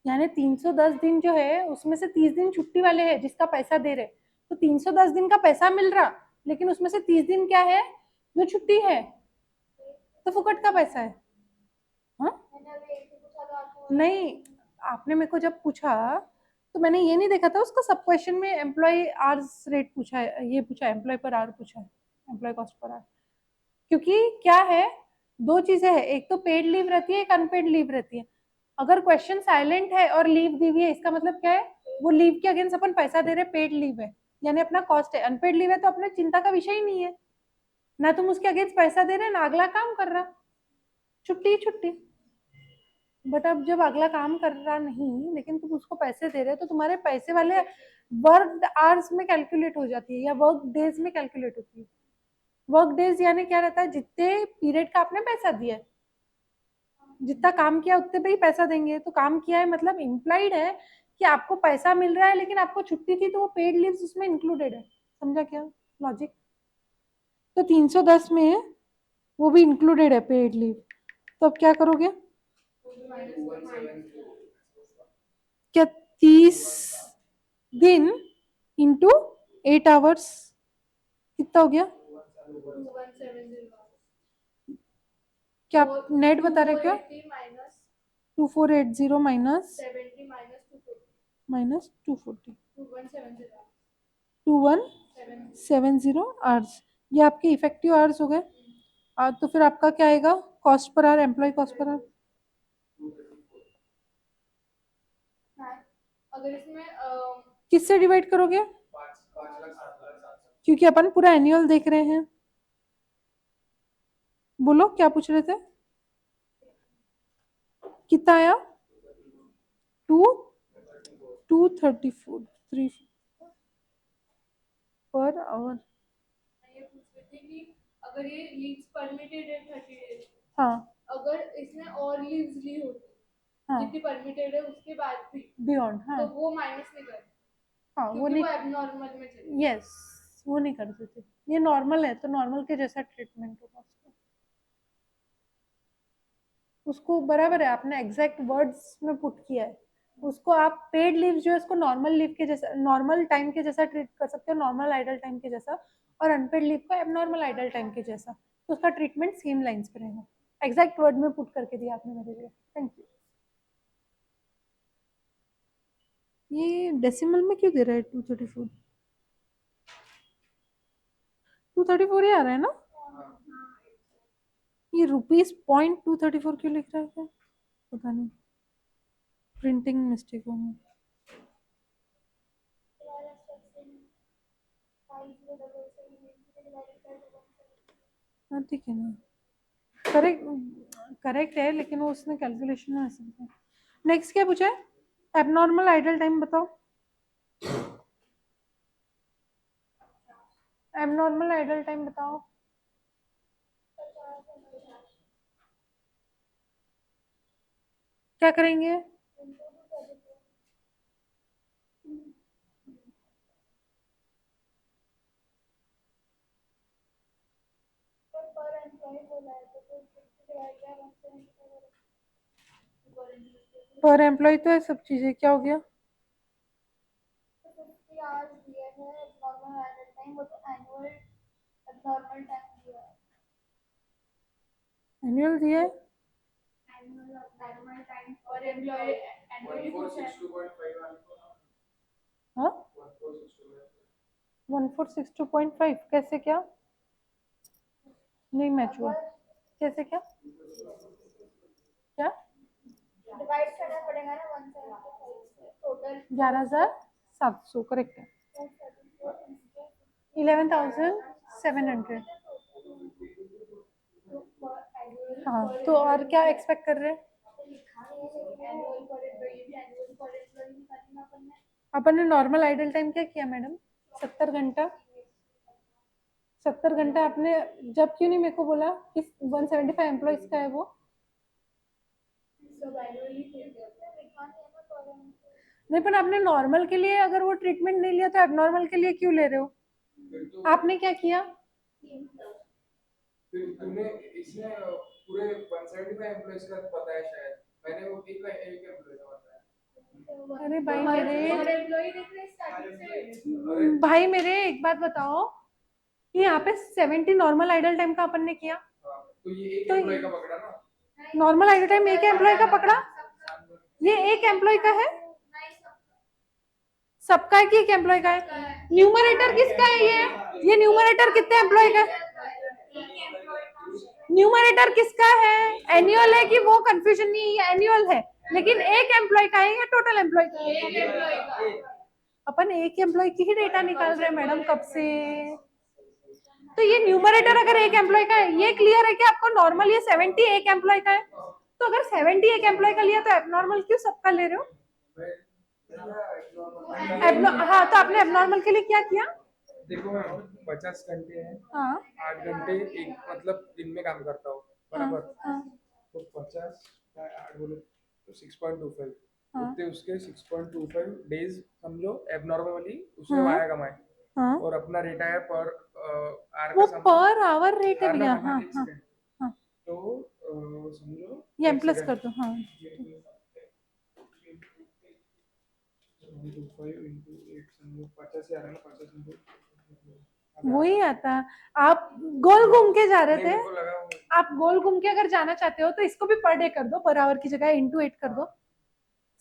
यानी 310 दिन जो है उसमें से 30 दिन छुट्टी वाले हैं जिसका पैसा दे रहे, तो 310 दिन का पैसा मिल रहा, लेकिन उसमें से 30 दिन क्या है, जो छुट्टी है, तो फुकट का पैसा है। हाँ मैंने अभी एक ही पूछा तो आपको बोला नहीं, आपने मेरे को जब पूछा तो मैंने ये नहीं देखा था, उसका सब क्वेश्चन में एम्प्लॉय आवर्स रेट पूछा है, ये पूछा है एम्प्लॉय पर आवर पूछा है, एम्प्लॉय कॉस्ट पर आवर। क्योंकि क्या है, दो चीजें हैं, एक तो पेड लीव रहती है, एक अनपेड लीव रहती है। अगर क्वेश्चन साइलेंट है और लीव दी हुई है, इसका मतलब क्या है, वो लीव के अगेंस्ट अपन पैसा दे रहे, पेड लीव है यानी अपना कॉस्ट है। अनपेड लीव है तो अपने चिंता का विषय ही नहीं है, ना तुम उसके अगेंस्ट पैसा दे रहे ना अगला काम कर रहा, छुट्टी ही छुट्टी। बट अब जब अगला काम कर रहा नहीं लेकिन तुम उसको पैसे दे रहे हो, तो तुम्हारे पैसे वाले वर्क आवर्स में कैलकुलेट हो जाती है या वर्क डेज में कैलकुलेट होती है। वर्क डेज यानी क्या रहता है, जितने पीरियड का आपने पैसा दिया है, जितना काम किया उतने पे ही पैसा देंगे। तो काम किया है मतलब इम्प्लाइड है कि आपको पैसा मिल रहा है, लेकिन आपको छुट्टी थी तो वो पेड लीव्स उसमें इंक्लूडेड है। समझा क्या लॉजिक? तो 310 में वो भी इंक्लूडेड है पेड लीव। तो अब क्या करोगे, क्या 30 दिन इंटू 8 आवर्स कितना हो गया? 2170 क्या आप नेट बता रहे हो क्या? Minus 2480 minus 70 minus 240 minus 240 2170 2170 hours, ये आपके इफेक्टिव आवर्स हो गए। तो फिर आपका क्या आएगा, cost per hour, employ cost per hour? अगर इसमें किससे डिवाइड करोगे? 5 लाख 7 लाख 7 लाख। क्योंकि अपन पूरा एनुअल देख रहे हैं। बोलो क्या पूछ रहे थे, कितना आया? 234 3 पर आवर। मैं ये पूछ रही थी कि अगर ये लीव्स परमिटेड है 30 डेज, हाँ अगर इसने और लीव्स ली होती हाँ जितनी परमिटेड है उसके बाद भी, बियॉन्ड, हाँ तो वो माइनस नहीं करते हाँ वो क्योंकि नहीं, वो एबनॉर्मल में चले। यस वो नहीं कर देते। ये नॉर्मल है तो नॉर्मल के जैसा ट्रीटमेंट होगा उसको। उसको बराबर है, आपने एग्जैक्ट वर्ड्स में पुट किया है उसको। आप पेड लीव जो है उसको नॉर्मल लीव के जैसा, नॉर्मल टाइम के जैसा ट्रीट कर सकते हो, नॉर्मल आइडल टाइम के जैसा, और अनपेड लीव को एबनॉर्मल आइडल टाइम के जैसा। तो उसका ट्रीटमेंट सेम लाइंस पे रहेगा। एग्जैक्ट वर्ड में पुट करके दिया आपने मेरे लिए, थैंक यू। ये डेसिमल में क्यों दे रहा है 234? 234 ही आ रहा है ना? ये ₹.234 क्यों लिख रहा है क्या? पता नहीं, प्रिंटिंग मिस्टेक होगी। हाँ ठीक है ना, करेक्ट, करेक्ट है, लेकिन वो उसने कैलकुलेशन में ऐसे किया। नेक्स्ट क्या पूछा है, एबनॉर्मल आइडल टाइम बताओ। एबनॉर्मल आइडल टाइम बताओ। क्या करेंगे? पर एम्प्लॉय तो है सब चीजें, क्या हो गया? एनुअल दिया है, और एम्प्लॉय एनुअली पूछा है 1462.5 आपको ना, हाँ 1462.5। 1462.5 कैसे क्या? नहीं मैच हुआ, कैसे क्या? क्या? डिवाइड करना पड़ेगा ना 175 से टोटल 11,700 करेक्ट है। 11,700। हाँ, तो और क्या एक्सपेक्ट कर रहे हैं? अपन ने नॉर्मल आइडल टाइम क्या किया मैडम? 70 घंटा। 70 घंटा आपने जब क्यों नहीं मेरे को बोला कि 175 एम्प्लॉइज का है वो? नहीं, पर आपने नॉर्मल के लिए अगर वो ट्रीटमेंट नहीं लिया तो एबनॉर्मल के लिए क्यों ले रहे हो? फिर तो आपने क्या किया? फिर तुमने इसने पूरे 175 एम्प्लॉइज का पता है शायद, मैंने वो एक एम्प्लॉय का बताया। अरे भाई मेरे, अरे भाई मेरे एक बात बताओ कि यहाँ पे 70 नॉर्मल आइडल टाइम का अपन ने किया, हाँ, तो ये एक तो एम्प्लॉय का पकड़ा ना। नॉर्मल आइडल टाइम एक एम्प्लॉय का पकड़ा, ये एक एम्प्लॉय का है, सबका है कि एक एम्प्लॉय का है? न्यूमरेटर किसका है ये न्यूमरेटर कितने एम्प्लॉय का है? न्यूमरेटर किसका है? एनुअल है कि वो कंफ्यूजन नहीं है, एनुअल है, लेकिन एक एम्प्लॉय का है या टोटल एम्प्लॉय का है? अपन एक एम्प्लॉय की ही डेटा निकाल रहे हैं मैडम कब से। तो ये न्यूमरेटर अगर एक एम्प्लॉय का है, ये क्लियर है कि आपको नॉर्मल ये 70 एक एम्प्लॉय का है, तो अगर 70 एक एम्प्लॉय का लिया तो एबनॉर्मल क्यों सबका ले रहे हो? हाँ, तो आपने एबनॉर्मल के लिए क्या किया? देखो मैम, 50 घंटे हैं, हाँ 8 घंटे एक मतलब दिन में काम करता हूँ हाँ बराबर। हाँ तो 50 का 8 बोले तो 6.25, हाँ उतने उसके 6.25 डेज समझो एबनॉर्मली उसने हाँ वाया कमाए। हाँ, और अपना रेट आया पर आर वो का समझो। पर आवर रेट है हाँ ना भैया। ना हाँ एक हाँ सेकंड। हाँ, तो समझो ये एम एक प्लस सेकंड। कर दो। हाँ 125 इंटू 8 समझो 50 ही आ रहा है ना, 50 इंटू वही आता। आप गोल घूम के जा रहे नहीं, थे, मेरे को लगा वो आप गोल घूम के अगर जाना चाहते हो तो इसको भी पर डे कर दो, पर आवर की जगह इंटू 8 कर दो।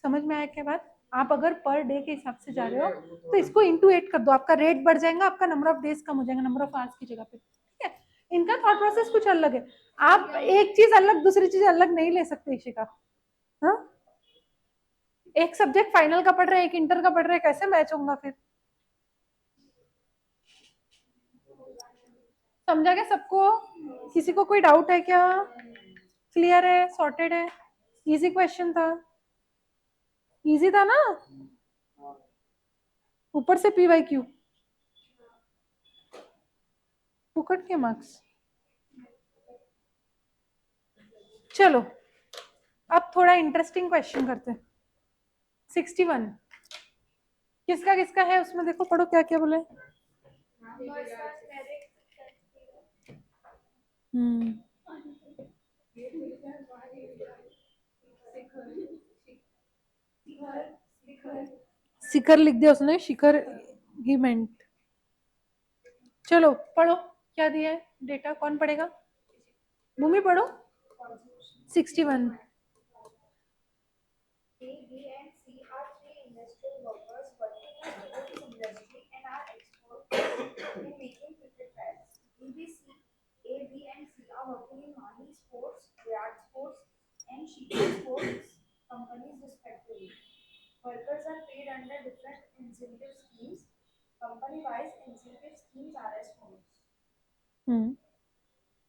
समझ में आया क्या बात? आप अगर पर डे के हिसाब से जा रहे हो तो इसको इंटू 8 कर दो, आपका रेट बढ़ जाएगा, आपका नंबर ऑफ डेज कम हो जाएगा, नंबर ऑफ आवर्स की जगह पे। ठीक है, इनका थॉट प्रोसेस कुछ अलग है। आप एक चीज अलग दूसरी चीज अलग नहीं ले सकते इशिका। हाँ, एक सब्जेक्ट फाइनल का पढ़ रहे हैं, एक इंटर का पढ़ रहे हैं, कैसे मैच होगा फिर? समझा क्या सबको? किसी को कोई डाउट है क्या? क्लियर है? सॉर्टेड है? इजी क्वेश्चन था, इजी था ना, ऊपर से PYQ फुकट के मार्क्स। चलो अब थोड़ा इंटरेस्टिंग क्वेश्चन करते हैं। 61 किसका किसका है उसमें, देखो पढ़ो क्या क्या बोले। हम्म, शिखर लिख दिया उसने, शिखर ही मेंट। चलो पढ़ो क्या दिया है डेटा, कौन पढ़ेगा? भूमि पढ़ो 61। A, B, and C are three industrial workers working in sports industry and are experts in making cricket bats. BBC, A, B, and C are working in Mahi Sports, Virat Sports, and Shikhar Sports companies respectively. Workers are paid under different incentive schemes. Company-wise incentive schemes are as follows. Hmm,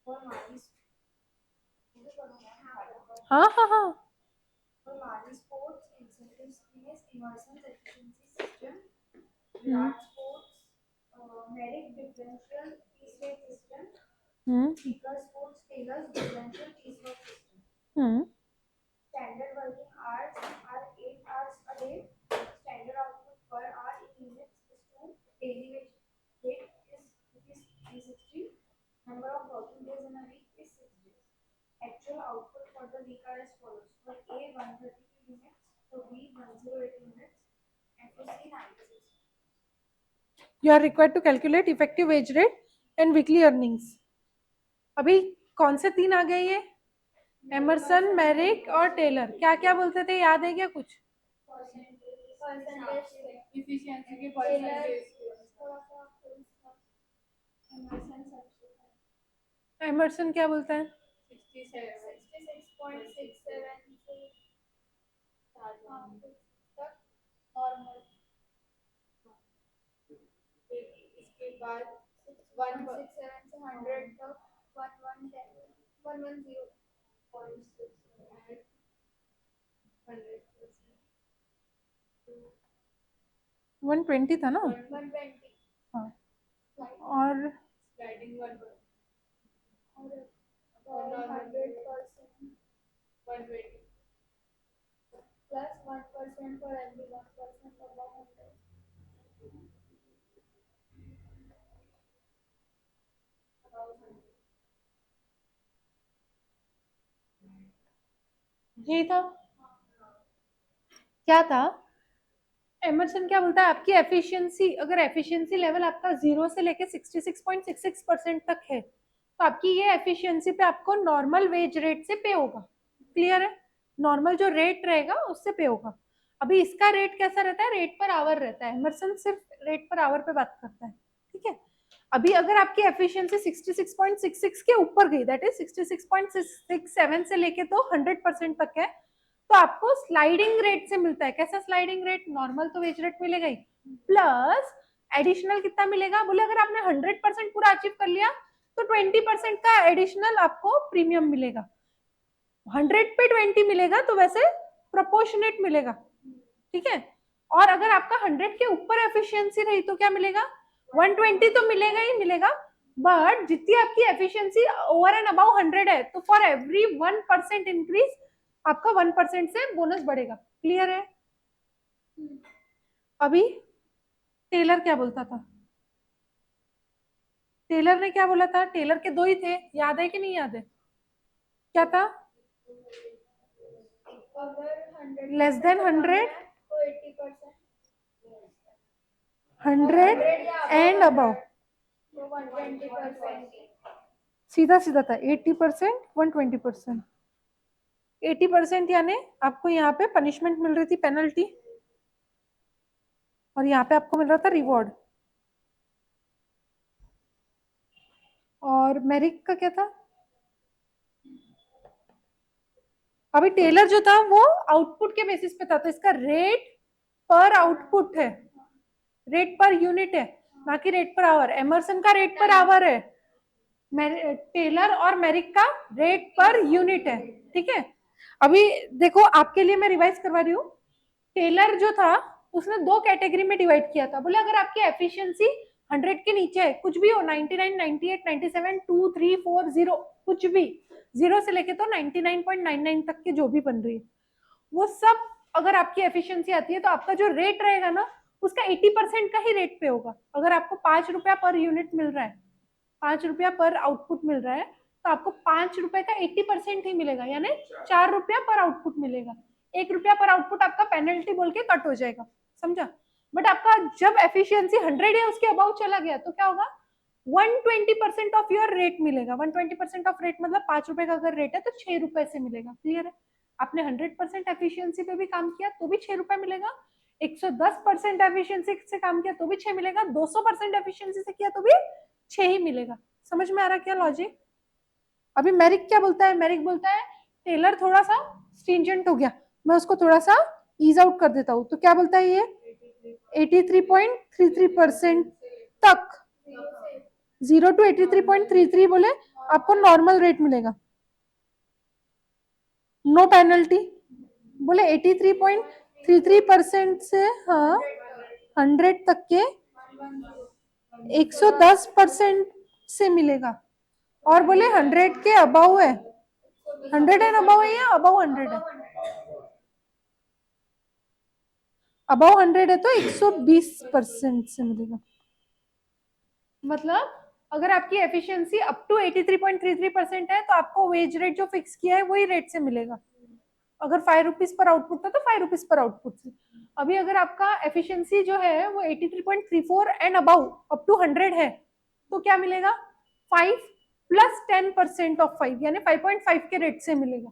For Mahi, हाँ हाँ हाँ, for Mahi Sports, incentive scheme is immersion efficiency system. Virat Sports, merit differential piece rate system. Seeker Sports Tailors differential piece rate system. Standard working hours are 8 hours a day. Standard output per hour in units is 2. Daily wage rate is rupees 360. Number of working days in a week is 6 days. Actual output for the week are as follows. For A, 132 units. For B, 108 units. And for C, 96. You are required to calculate effective wage rate and weekly earnings. अभी कौन से तीन आ गए ये? Emerson, मैरिक और Taylor. क्या क्या बोलते थे, याद है क्या कुछ? इफिशिएंसी के परसेंटेज। एमरसन क्या बोलता है? 66.67 से नॉर्मल। बाद 167 से 100 तक 110 120 था ना? 120 हाँ, और स्लाइडिंग 1 और 100% 120 plus 1% for every 1% above 100. यही था। क्या था? एमरसन क्या बोलता है, आपकी एफिशिएंसी, अगर एफिशिएंसी लेवल आपका 0 से लेके 66.66% तक है, तो आपकी ये एफिशिएंसी पे आपको नॉर्मल वेज रेट से पे होगा। क्लियर है? नॉर्मल जो रेट रहेगा उससे पे होगा। अभी इसका रेट कैसा रहता है? रेट पर आवर रहता है। एमरसन सिर्फ रेट पर आवर पे बात करता है, ठीक है। अभी अगर आपकी एफिशिएंसी 66.66 के ऊपर गई, दैट इज 66.67 से लेके तो 100% तक है, तो आपको स्लाइडिंग रेट से मिलता है। कैसा स्लाइडिंग रेट? नॉर्मल तो वेज रेट मिलेगा ही, प्लस एडिशनल कितना मिलेगा? बोले अगर आपने 100% पूरा अचीव कर लिया तो 20% का एडिशनल आपको प्रीमियम मिलेगा। 100 पे 20 मिलेगा तो वैसे प्रोपोर्शनेट मिलेगा, ठीक है। और अगर आपका 100 के ऊपर एफिशिएंसी रही तो क्या मिलेगा? 120 तो मिलेगा ही मिलेगा, बट जितनी आपकी एफिशिएंसी ओवर एंड अबाउ 100 है, तो फॉर एवरी 1% इंक्रीज आपका 1% से बोनस बढ़ेगा। क्लियर है? अभी टेलर क्या बोलता था? टेलर ने क्या बोला था? टेलर के दो ही थे, याद है कि नहीं याद है? क्या था? अगर 100 लेस देन 100, तो 80%, 100 एंड अबाउ, तो 120%. सीधा सीधा था। 80%, 120%। 80% यानी आपको यहाँ पे पनिशमेंट मिल रही थी, पेनल्टी, और यहाँ पे आपको मिल रहा था रिवॉर्ड। और मेरिक का क्या था? अभी टेलर जो था वो आउटपुट के बेसिस पे था, तो इसका रेट पर आउटपुट है, रेट पर यूनिट है, ना कि रेट पर आवर। एमरसन का रेट पर आवर है, टेलर और मेरिक का रेट पर यूनिट है, ठीक है। अभी देखो, आपके लिए मैं रिवाइज करवा रही हूँ। टेलर जो था उसने दो कैटेगरी में डिवाइड किया था। बोले अगर आपकी एफिशिएंसी 100 के नीचे है, कुछ भी हो, 99, 98, 97, 2, 3, 4, 0, कुछ भी, 0 से लेके तो 99.99 तक की जो भी बन रही है, वो सब अगर आपकी एफिशिएंसी आती है तो आपका जो रेट रहेगा ना, उसका 80% का ही रेट पे होगा। अगर आपको 5 रुपया पर यूनिट मिल रहा है, 5 रुपया पर आउटपुट मिल रहा है, तो आपको 5 रुपए का 80% ही मिलेगा, यानी 4 रुपया पर आउटपुट मिलेगा। 1 रुपया पर आउटपुट आपका पेनल्टी बोल के कट हो जाएगा, समझा। बट आपका जब एफिशिएंसी 100 है, उसके अबाउ चला गया तो क्या होगा? 120% ऑफ योर रेट मिलेगा। 120% ऑफ रेट मतलब 5 रुपए का अगर रेट है तो 6 रुपए से मिलेगा। क्लियर है? आपने 100% एफिशिएंसी पे भी काम किया तो भी 6 रुपए मिलेगा, 110% एफिशिएंसी से काम किया तो भी 6 मिलेगा, 200% एफिशिएंसी से किया तो भी 6 ही मिलेगा। समझ में आ रहा क्या लॉजिक? अभी मेरिक क्या बोलता है? मेरिक बोलता है टेलर थोड़ा सा स्ट्रिंजेंट हो गया, मैं उसको थोड़ा सा ईज आउट कर देता हूँ। तो क्या बोलता है ये? 83.33% तक, 0 to 83.33 बोले आपको नॉर्मल रेट मिलेगा, नो पेनल्टी। बोले 83.33% से हाँ 100 तक के 110% से मिलेगा। और बोले 100 के अबाउ है, 100 एंड अबाउ है या अबाउ 100 है? अबाउ 100 है तो 120% से मिलेगा। मतलब अगर आपकी एफिशिएंसी अप टू 83.33% है तो आपको वेज रेट जो फिक्स किया है वही रेट से मिलेगा। अगर 5 रुपीज पर आउटपुट था तो 5 रुपीज पर आउटपुट से। अभी अगर आपका एफिशिएंसी जो है वो 83.34 एंड अबाउ अप टू 100 है तो क्या मिलेगा? 5 प्लस 10% ऑफ 5 यानी 5.5 के रेट से मिलेगा।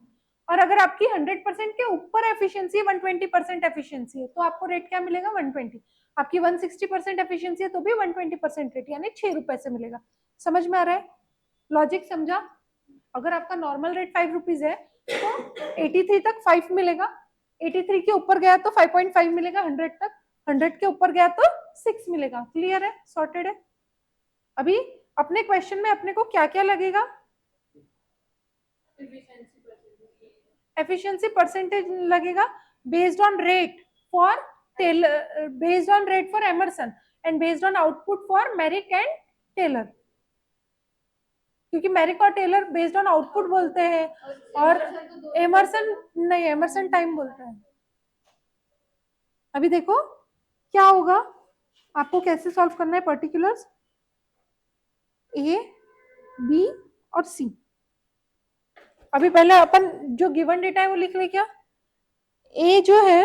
और अगर आपकी 100% के ऊपर एफिशिएंसी 120% एफिशिएंसी है तो आपको रेट क्या मिलेगा? 120। आपकी 160% एफिशिएंसी है तो भी 120% रेट यानी 6 रुपए से मिलेगा। समझ में आ रहा है? लॉजिक समझा? अगर आपका नॉर्मल रेट 5 रुपीज है तो 83 तक 5 मिलेगा, 83 के ऊपर गया तो 5.5 मिलेगा 100 तक, 100 के ऊपर गया तो 6 मिलेगा। क्लियर है? सॉर्टेड है? अभी अपने क्वेश्चन में अपने को क्या क्या लगेगा? एफिशिएंसी परसेंटेज लगेगा based on rate for Taylor, based on rate for Emerson and based on output for Merrick and Taylor, क्योंकि मेरिक और टेलर बेस्ड ऑन आउटपुट बोलते हैं और एमरसन नहीं, एमरसन टाइम बोलता है। अभी देखो क्या होगा, आपको कैसे सॉल्व करना है पर्टिकुलर्स ए बी और सी। अभी पहले अपन जो गिवन डेटा है वो लिख ले क्या। ए जो है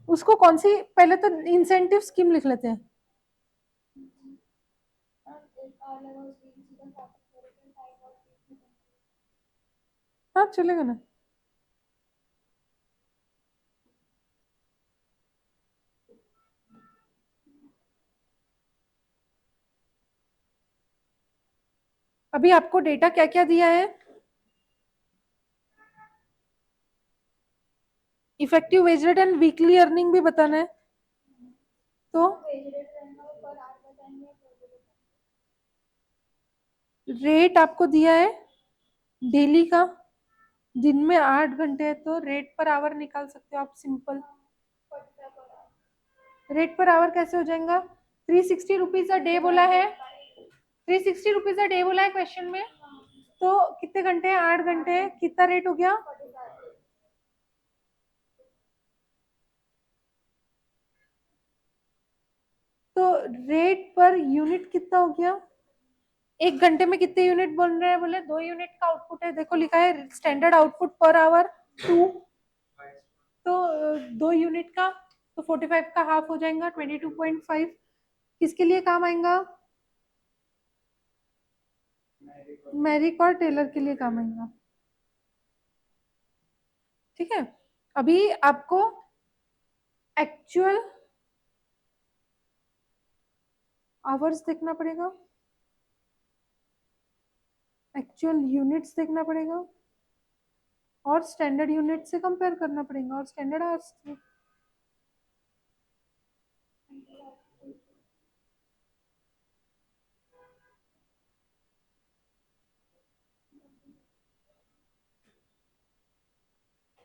उसको कौन सी, पहले तो इंसेंटिव स्कीम लिख लेते हैं। हाँ चलेगा ना। अभी आपको डेटा क्या क्या दिया है, effective wage rate and weekly earning भी बताना है। तो रेट आपको दिया है डेली का, दिन में 8 घंटे है तो रेट पर आवर निकाल सकते हो आप सिंपल। रेट पर आवर कैसे हो जाएगा, 360 रुपीज अ डे बोला है, 360 रुपीज अ डे बोला है क्वेश्चन में, तो कितने घंटे हैं, 8 घंटे, कितना रेट हो गया, तो रेट पर यूनिट कितना हो गया, 1 घंटे में कितने यूनिट बन रहे हैं, बोले 2 यूनिट का आउटपुट है, देखो लिखा है स्टैंडर्ड आउटपुट पर आवर 2, तो 2 यूनिट का, तो 45 का हाफ हो जाएगा 22.5, किसके लिए काम आएगा, मैरिक और टेलर के लिए काम आएगा। ठीक है, अभी आपको एक्चुअल आवर्स देखना पड़ेगा, एक्चुअल यूनिट्स देखना पड़ेगा और स्टैंडर्ड यूनिट से कंपेयर करना पड़ेगा और स्टैंडर्ड आवर्स।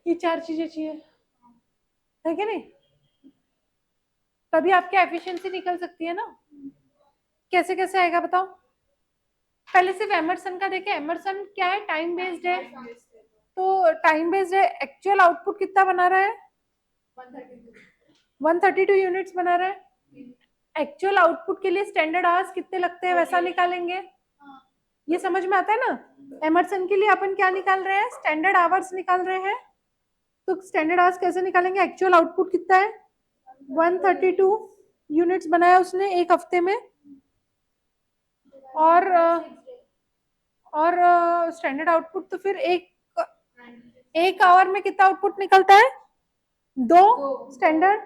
ये 4 चीजें चाहिए, है क्या नहीं, तभी आपकी एफिशिएंसी निकल सकती है ना। कैसे कैसे आएगा बताओ, पहले सिर्फ एमरसन का देखे, एमरसन क्या है, टाइम बेस्ड है, तो टाइम बेस्ड है, एक्चुअल आउटपुट कितना बना रहा है, 132 यूनिट्स बना रहा है, एक्चुअल आउटपुट के लिए स्टैंडर्ड आवर्स कितने लगते हैं वैसा निकालेंगे, ये समझ में आता है ना। एमरसन के लिए अपन क्या निकाल रहे हैं, स्टैंडर्ड आवर्स निकाल रहे हैं, तो स्टैंडर्ड आवर्स कैसे निकालेंगे, एक्चुअल आउटपुट कितना है, 132 यूनिट्स बनाया उसने एक हफ्ते में, और स्टैंडर्ड आउटपुट तो फिर एक आवर में कितना आउटपुट निकलता है, 2 स्टैंडर्ड,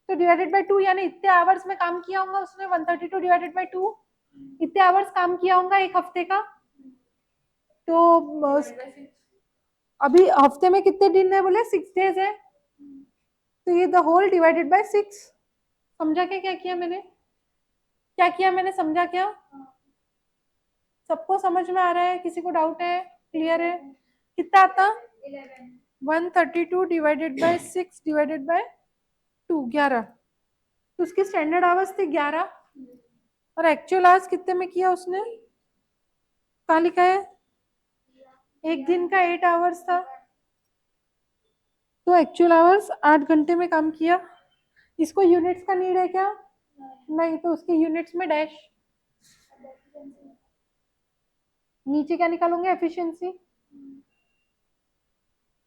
तो डिवाइडेड बाय 2, यानी इतने आवर्स में काम किया होगा उसने, 132 डिवाइडेड बाय 2, इतने आवर्स काम किया होगा एक हफ्ते का, तो अभी हफ्ते में कितने दिन है, बोले 6 डेज है, तो ये द होल डिवाइडेड बाय 6। समझा क्या किया मैंने, क्या किया मैंने, समझा क्या, सबको समझ में आ रहा है, किसी को डाउट है, क्लियर है, कितना आता, 132 डिवाइडेड बाय 6 डिवाइडेड बाय 2, 11, तो उसकी स्टैंडर्ड आवर्स थी 11 और एक्चुअल आवर्स कितने में किया उसने, कहाँ लिखा है, एक दिन का 8 आवर्स था, तो एक्चुअल आवर्स 8 घंटे में काम किया। इसको यूनिट्स का नीड है क्या, नहीं, तो उसके यूनिट्स में डैश, नीचे क्या निकालोगे, एफिशिएंसी,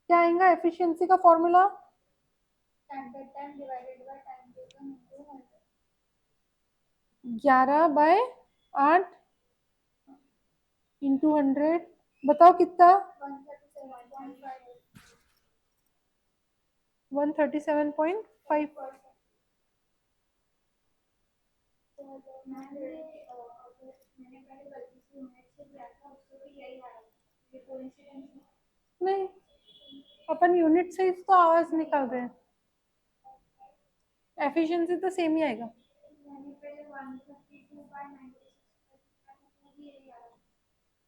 क्या आएगा एफिशिएंसी का फॉर्मूला, 11/8 इंटू 100, बताओ कितना, 137.5। नहीं, अपन यूनिट से ही तो आवाज निकाल रहे हैं, एफिशिएंसी तो सेम ही आएगा।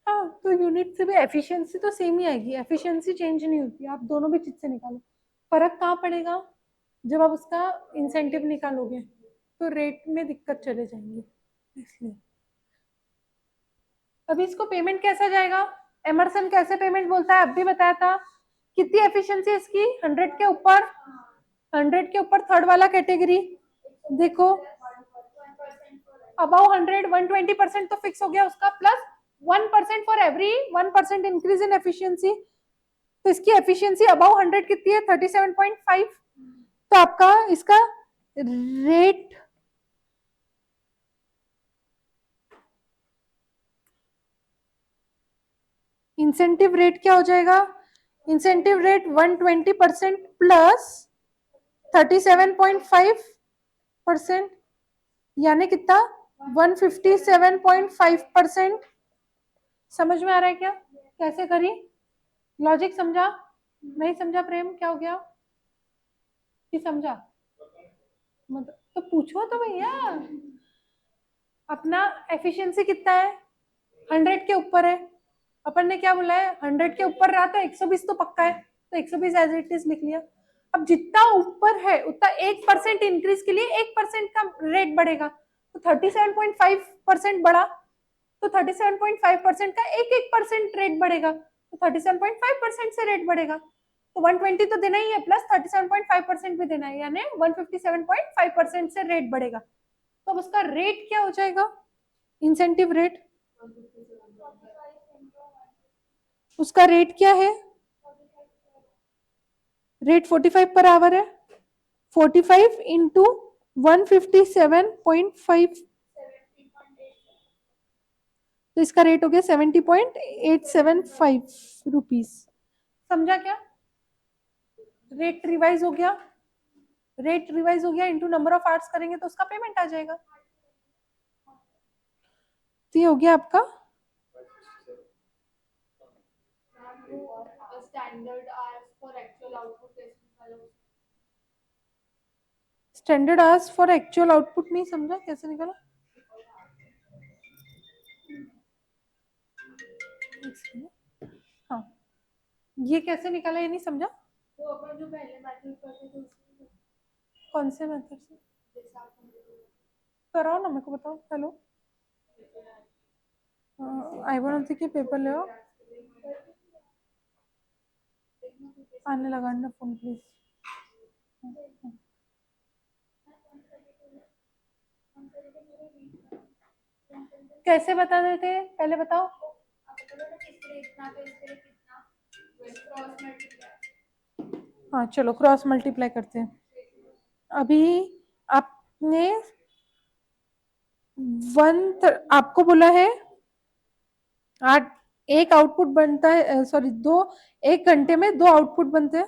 हाँ, तो यूनिट से भी एफिशिएंसी तो सेम ही आएगी, एफिशिएंसी चेंज नहीं होती, आप दोनों भी चीज से निकालो। फर्क कहाँ पड़ेगा, जब आप उसका इंसेंटिव निकालोगे तो रेट में दिक्कत चले जाएंगे, इसलिए। अभी इसको पेमेंट कैसा जाएगा, एमरसन कैसे पेमेंट बोलता है, अब भी बताया था। कितनी एफिशिएंसी है इसकी, 100 के ऊपर, 100 के ऊपर थर्ड वाला कैटेगरी देखो, अबाउ 100 120% तो फिक्स हो गया उसका, plus 1% for every 1% increase in efficiency. तो इसकी एफिशिएंसी अबाउ 100 कितनी है, 37.5। तो आपका इसका रेट इंसेंटिव रेट क्या हो जाएगा, इंसेंटिव रेट 120% प्लस 37.5%, यानी कितना, 157.5%। समझ में आ रहा है क्या, कैसे करी, लॉजिक समझा, नहीं समझा प्रेम, क्या हो गया कि समझा, मतलब तो पूछो तो भैया। अपना एफिशिएंसी कितना है, 100 के ऊपर है, अपन ने क्या बोला है, 100 के ऊपर रहा तो 120 तो पक्का है, तो 120 एज इट इज लिख लिया। अब जितना ऊपर है उतना 1% इंक्रीज के लिए 1% का रेट बढ़ेगा, तो 37.5% बढ़ा, तो 37.5% का 1% रेट बढ़ेगा, तो 37.5% से रेट बढ़ेगा, तो 120 तो देना ही है, प्लस 37.5% भी देना है, यानी 157.5% से रेट बढ़ेगा। तो अब उसका रेट क्या हो जाएगा, इंसेंटिव रेट, उसका रेट क्या है, रेट 45 पर आवर है, 45 इंटू 157.5, तो इसका रेट हो गया 70.875 रुपीज। समझा क्या, रेट रिवाइज हो गया, रेट रिवाइज हो गया, इंटू नंबर ऑफ आवर्स करेंगे तो उसका पेमेंट आ जाएगा। तो ये हो गया आपका standard hours for actual output test. Standard hours for actual output, नहीं समझा कैसे निकाला, हाँ ये कैसे निकाला ये नहीं समझा, वो अपन जो पहले मैथड करते थे उसमें कौन से मेथड से जैसा आपने कराओ ना, मेरे को बताओ, हेलो आई वन के पेपर ले आओ, आने लगा ना फोन प्लीज। कैसे बता देते, पहले बताओ, हाँ चलो क्रॉस मल्टीप्लाई करते हैं। अभी आपने आपको बोला है 8, एक आउटपुट बनता है, सॉरी दो, एक घंटे में 2 आउटपुट बनते हैं,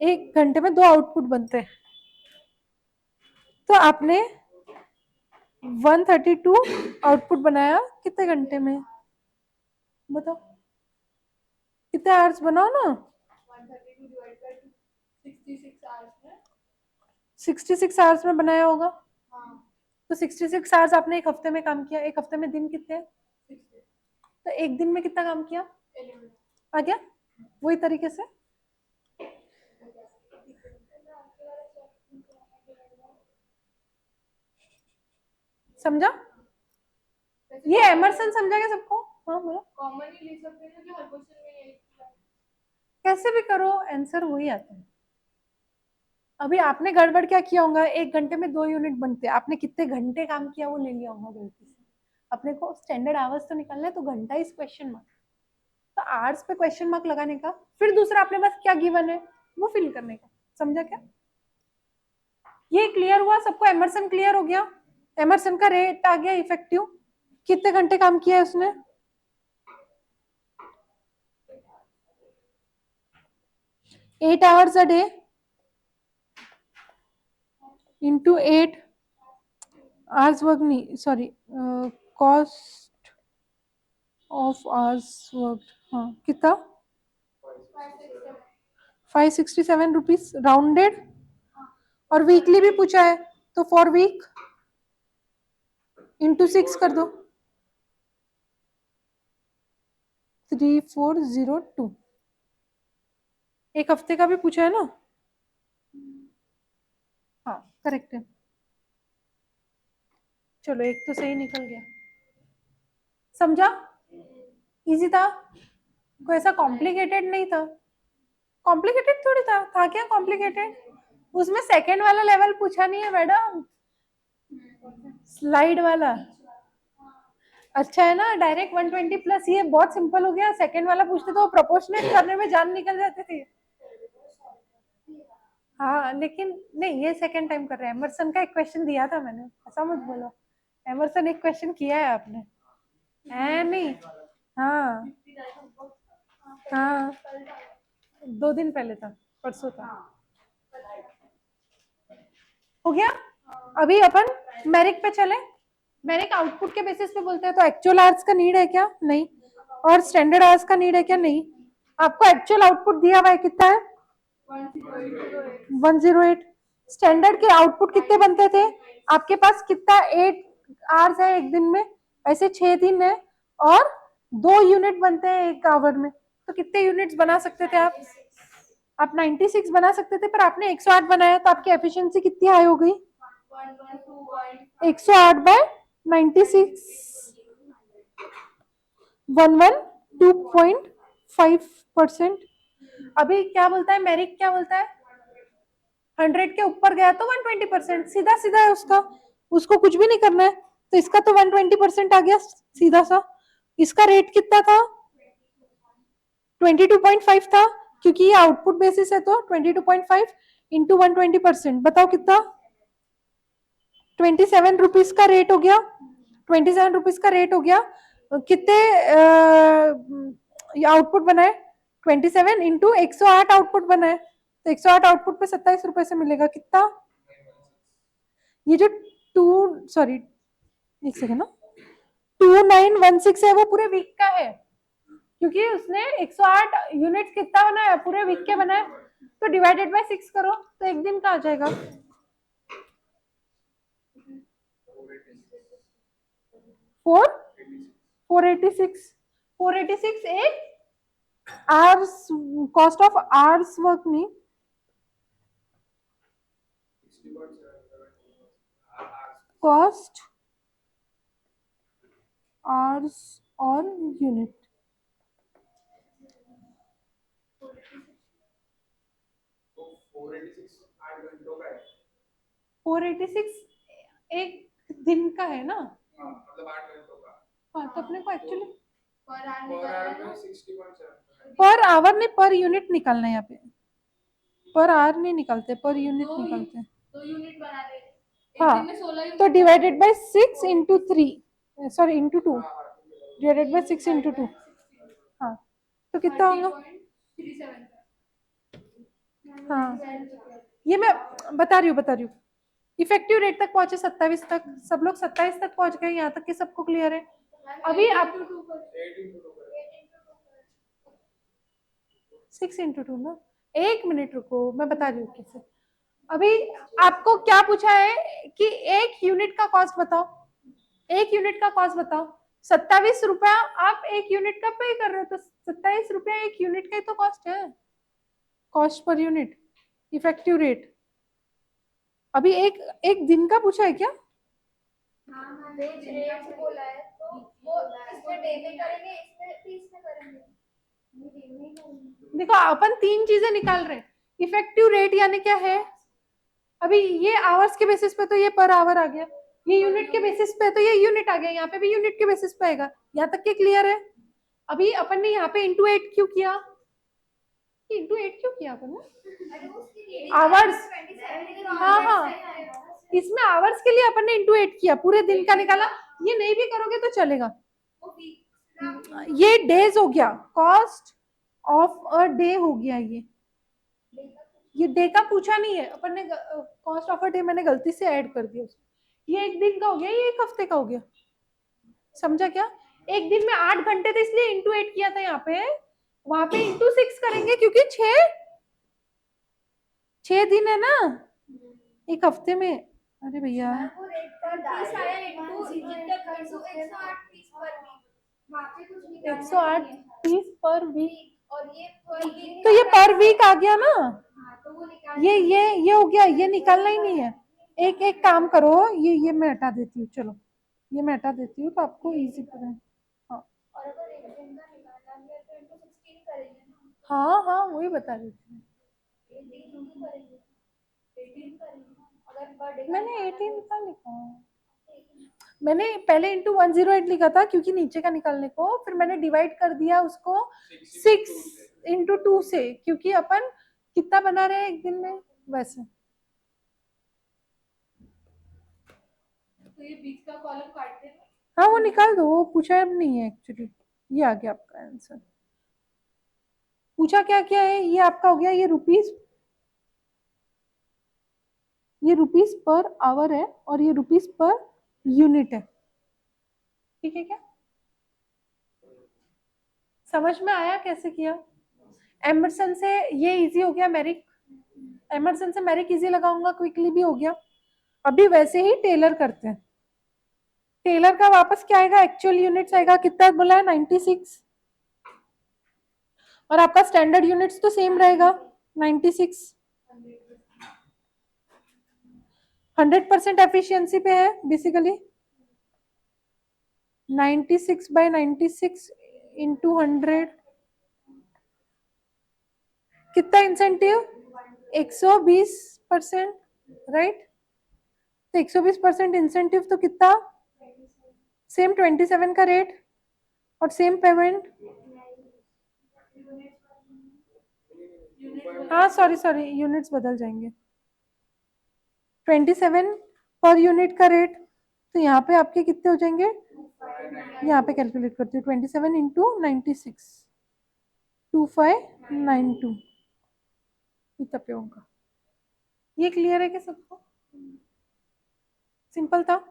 एक घंटे में 2 आउटपुट बनते हैं, तो आपने 132 आउटपुट बनाया कितने घंटे में, बताओ कितने आवर्स, बनाओ ना, 132 डिवाइड बाय 66 आवर्स में 66 आवर्स में बनाया होगा, हाँ तो 66 आवर्स आपने एक हफ्ते में काम किया, एक हफ्ते में दिन कितने हैं, 6 तो एक दिन में कितना काम किया, 11 आ गया, वही तरीके से समझा, ये एमरसन समझा क्या सबको, हाँ बोलो, कॉमन ही ले सकते हैं ना कि हर क्वेश्चन में यही कैसे भी करो आंसर वही आता है। अभी आपने गड़बड़ क्या किया होगा, एक घंटे में 2 यूनिट बनते हैं, आपने कितने घंटे काम किया वो ले लिया होगा गलती से, अपने को स्टैंडर्ड आवर्स तो निकालना है, तो घंटा इज क्वेश्चन मार्क, तो आवर्स पे क्वेश्चन मार्क लगाने का, फिर दूसरा अपने पास क्या गिवन है वो फिल करने का, समझा क्या, ये क्लियर हुआ सबको, एमरसन क्लियर हो गया, एमरसन का रेट आ गया इफेक्टिव, कितने घंटे काम किया है उसने, 8 hours a day into 8 hours work नहीं, sorry cost of hours work, हाँ कितना 567 रुपीज राउंडेड, और वीकली भी पूछा है तो फॉर वीक इंटू 6 कर दो, 3402। एक हफ्ते का भी पूछा है ना? हाँ करेक्ट है। चलो एक तो सही निकल गया। समझा? इजी था, कोई ऐसा कॉम्प्लिकेटेड नहीं था। कॉम्प्लिकेटेड थोड़ी था क्या कॉम्प्लिकेटेड? उसमें सेकंड वाला लेवल पूछा नहीं है मैडम, स्लाइड वाला। अच्छा है ना, डायरेक्ट 120 प्लस, ये बहुत सिंपल हो गया। सेकंड वाला पूछते तो प्रोपोर्शनेट करने में जान निकल जाती थी। हाँ लेकिन नहीं, ये सेकंड टाइम कर रहे हैं। एमरसन का एक क्वेश्चन दिया था मैंने, ऐसा मत बोलो। एमरसन एक क्वेश्चन किया है आपने, है नहीं? हाँ हाँ, 2 दिन पहले था, परसों था। हो गया। अभी अपन मेरिक पे चले। मेरिक आउटपुट के बेसिस पे बोलते हैं, तो एक्चुअल आवर्स का नीड है क्या? नहीं। और स्टैंडर्ड आवर्स का नीड है क्या? नहीं। आपको एक्चुअल आउटपुट दिया हुआ है, कितना है? 108। स्टैंडर्ड के आउटपुट कितने बनते थे आपके पास? कितना 8 आवर्स है एक दिन में, ऐसे 6 दिन है, और 2 यूनिट बनते हैं एक आवर में। तो कितने यूनिट्स बना सकते थे आप? 96 बना सकते थे, पर आपने 108 बनाया, तो आपकी एफिशिएंसी कितनी हाई हो गई? 108 बाय 96, 112.5%। अभी क्या बोलता है मेरिक, क्या बोलता है? 100 के ऊपर गया तो 120%, सीधा सीधा है उसका, उसको कुछ भी नहीं करना है। तो इसका तो 120% आ गया सीधा सा। इसका रेट कितना था? 22.5 था, क्योंकि ये आउटपुट बेसिस है, तो 22.5 इंटू 120%, बताओ कितना? 27 रुपीज का रेट हो गया। 27 रुपीज का रेट हो गया। कितने आउटपुट बनाए? 27 इंटू 108 आउटपुट बनाए, तो 108 आउटपुट पे 27 रुपए से मिलेगा कितना? ये जो 1 सेकेंड ना, 2916 है, वो पूरे वीक का है, क्योंकि उसने 108 यूनिट कितना बनाया? पूरे वीक के बनाए। तो डिवाइडेड बाय 6 करो, तो एक दिन का आ जाएगा। 486 एक hours, cost of hours work नहीं, कॉस्ट आवर्स और यूनिट। 486 एक दिन का है ना? मतलब 8 घंटों का। हाँ, तो अपने को एक्चुअली पर आवर में 60.7। पर आवर नहीं, पर यूनिट निकालना है यहाँ पे। पर आवर नहीं निकालते, पर यूनिट निकालते हैं। 2 यूनिट बना रहे हैं। एक हाँ, दिन में 16 यूनिट तो divided by 6 into 3, sorry into 2, divided by 6 into 2। हाँ, तो कितना होगा? 30.37। हाँ, ये मैं बता रही हूँ। इफेक्टिव रेट तक पहुंचे 27 तक, सब लोग 27 तक पहुंच गए, यहाँ तक कि सबको क्लियर है। अभी आप 6 इंटू 2 ना, 1 मिनट रुको, मैं बता रही हूँ कैसे। अभी आपको क्या पूछा है कि 1 यूनिट का कॉस्ट बताओ, 1 यूनिट का कॉस्ट बताओ। 27 रुपया आप 1 यूनिट का पे कर रहे हो, तो 27 रुपया 1 यूनिट का ही तो कॉस्ट है, cost per unit, effective rate. अभी एक दिन का पूछा है क्या? रेट बोला है, तो वो इसमें डे में करेंगे, इसमें भी इसमें करेंगे। देखो अपन 3 चीजें निकाल रहे हैं। इफेक्टिव रेट यानी क्या है? अभी ये आवर्स के बेसिस पे तो ये पर आवर आ गया, ये यूनिट के बेसिस पे तो ये यूनिट आ गया, यहाँ पे भी यूनिट के बेसिस पे आएगा। यहाँ तक के क्लियर है? अभी अपन ने यहाँ पे इंटू 8 क्यों किया? इंटू 8 क्यों किया अपन ने? आवर्स, हाँ, इसमें आवर्स के लिए अपन ने इंटू 8 किया, पूरे दिन का निकाला। ये नहीं भी करोगे तो चलेगा, ये डेज हो गया, कॉस्ट ऑफ अ डे हो गया। ये डे का पूछा नहीं है अपन ने, कॉस्ट ऑफ अ डे मैंने गलती से ऐड कर दिया उसमें। ये एक दिन का हो गया, ये एक हफ्ते का हो गया, समझा क्या? एक दिन में 8 घंटे थे, इसलिए इंटू 8 किया था यहाँ पे। वहां पे इंटू 6 करेंगे, क्योंकि 6 दिन है ना एक हफ्ते में। अरे भैया वो रेट पर पीस आया इनको जितने 108 पीस पर वीक वहाँ पे कुछ निकालना 108 पीस पर वीक, वीक और ये पर वीक तो ये पर वीक आ गया ना, हाँ तो वो निकाल ये हो गया, ये निकालना ही नहीं है। एक काम करो, ये मैं हटा देती हूँ, चलो ये मैं हटा देती हूँ तो आपको इजी पड़े। हाँ और अगर एक दिन का निकालना है तो इनको 16 करेंगे ना हाँ हाँ वही बता देती हूँ। 18 क्यों करेंगे 18 करेंगे अगर पर डे मैंने 18 का लिखा है, मैंने पहले इंटू 108 लिखा था क्योंकि नीचे का निकालने को, फिर मैंने डिवाइड कर दिया उसको 6 into 2 से, क्योंकि अपन कितना बना रहे हैं एक दिन में वैसे। तो ये बीच का कॉलम काट देना। हाँ वो निकाल दो, वो पूछा अब नहीं है एक्चुअली, ये आ गया आपका आंसर। पूछा क्या क्या है, ये आपका हो गया, ये रुपीस पर आवर है और ये रुपीस पर यूनिट है, ठीक है क्या? समझ में आया कैसे किया? एमरसन से ये इजी हो गया, मेरिक, एमरसन से मेरिक इजी लगाऊंगा, क्विकली भी हो गया। अभी वैसे ही टेलर करते हैं। टेलर का वापस क्या आएगा, एक्चुअल यूनिट्स आएगा, कितना बोला है 96, और आपका स्टैंडर्ड यूनिट्स तो सेम रहेगा 96। 100% एफिशिएंसी पे है बेसिकली, 96/96 इंटू 100, कितना इंसेंटिव 120%, राइट? तो 120% इंसेंटिव तो कितना, सेम 27 का रेट और सेम पेमेंट। हाँ सॉरी यूनिट्स बदल जाएंगे, 27 पर यूनिट का रेट, तो यहाँ पे आपके कितने हो जाएंगे, यहाँ पे कैलकुलेट करती हूँ 27 इंटू 96, 2592 इतना पे होगा। ये क्लियर है क्या सबको? सिंपल था।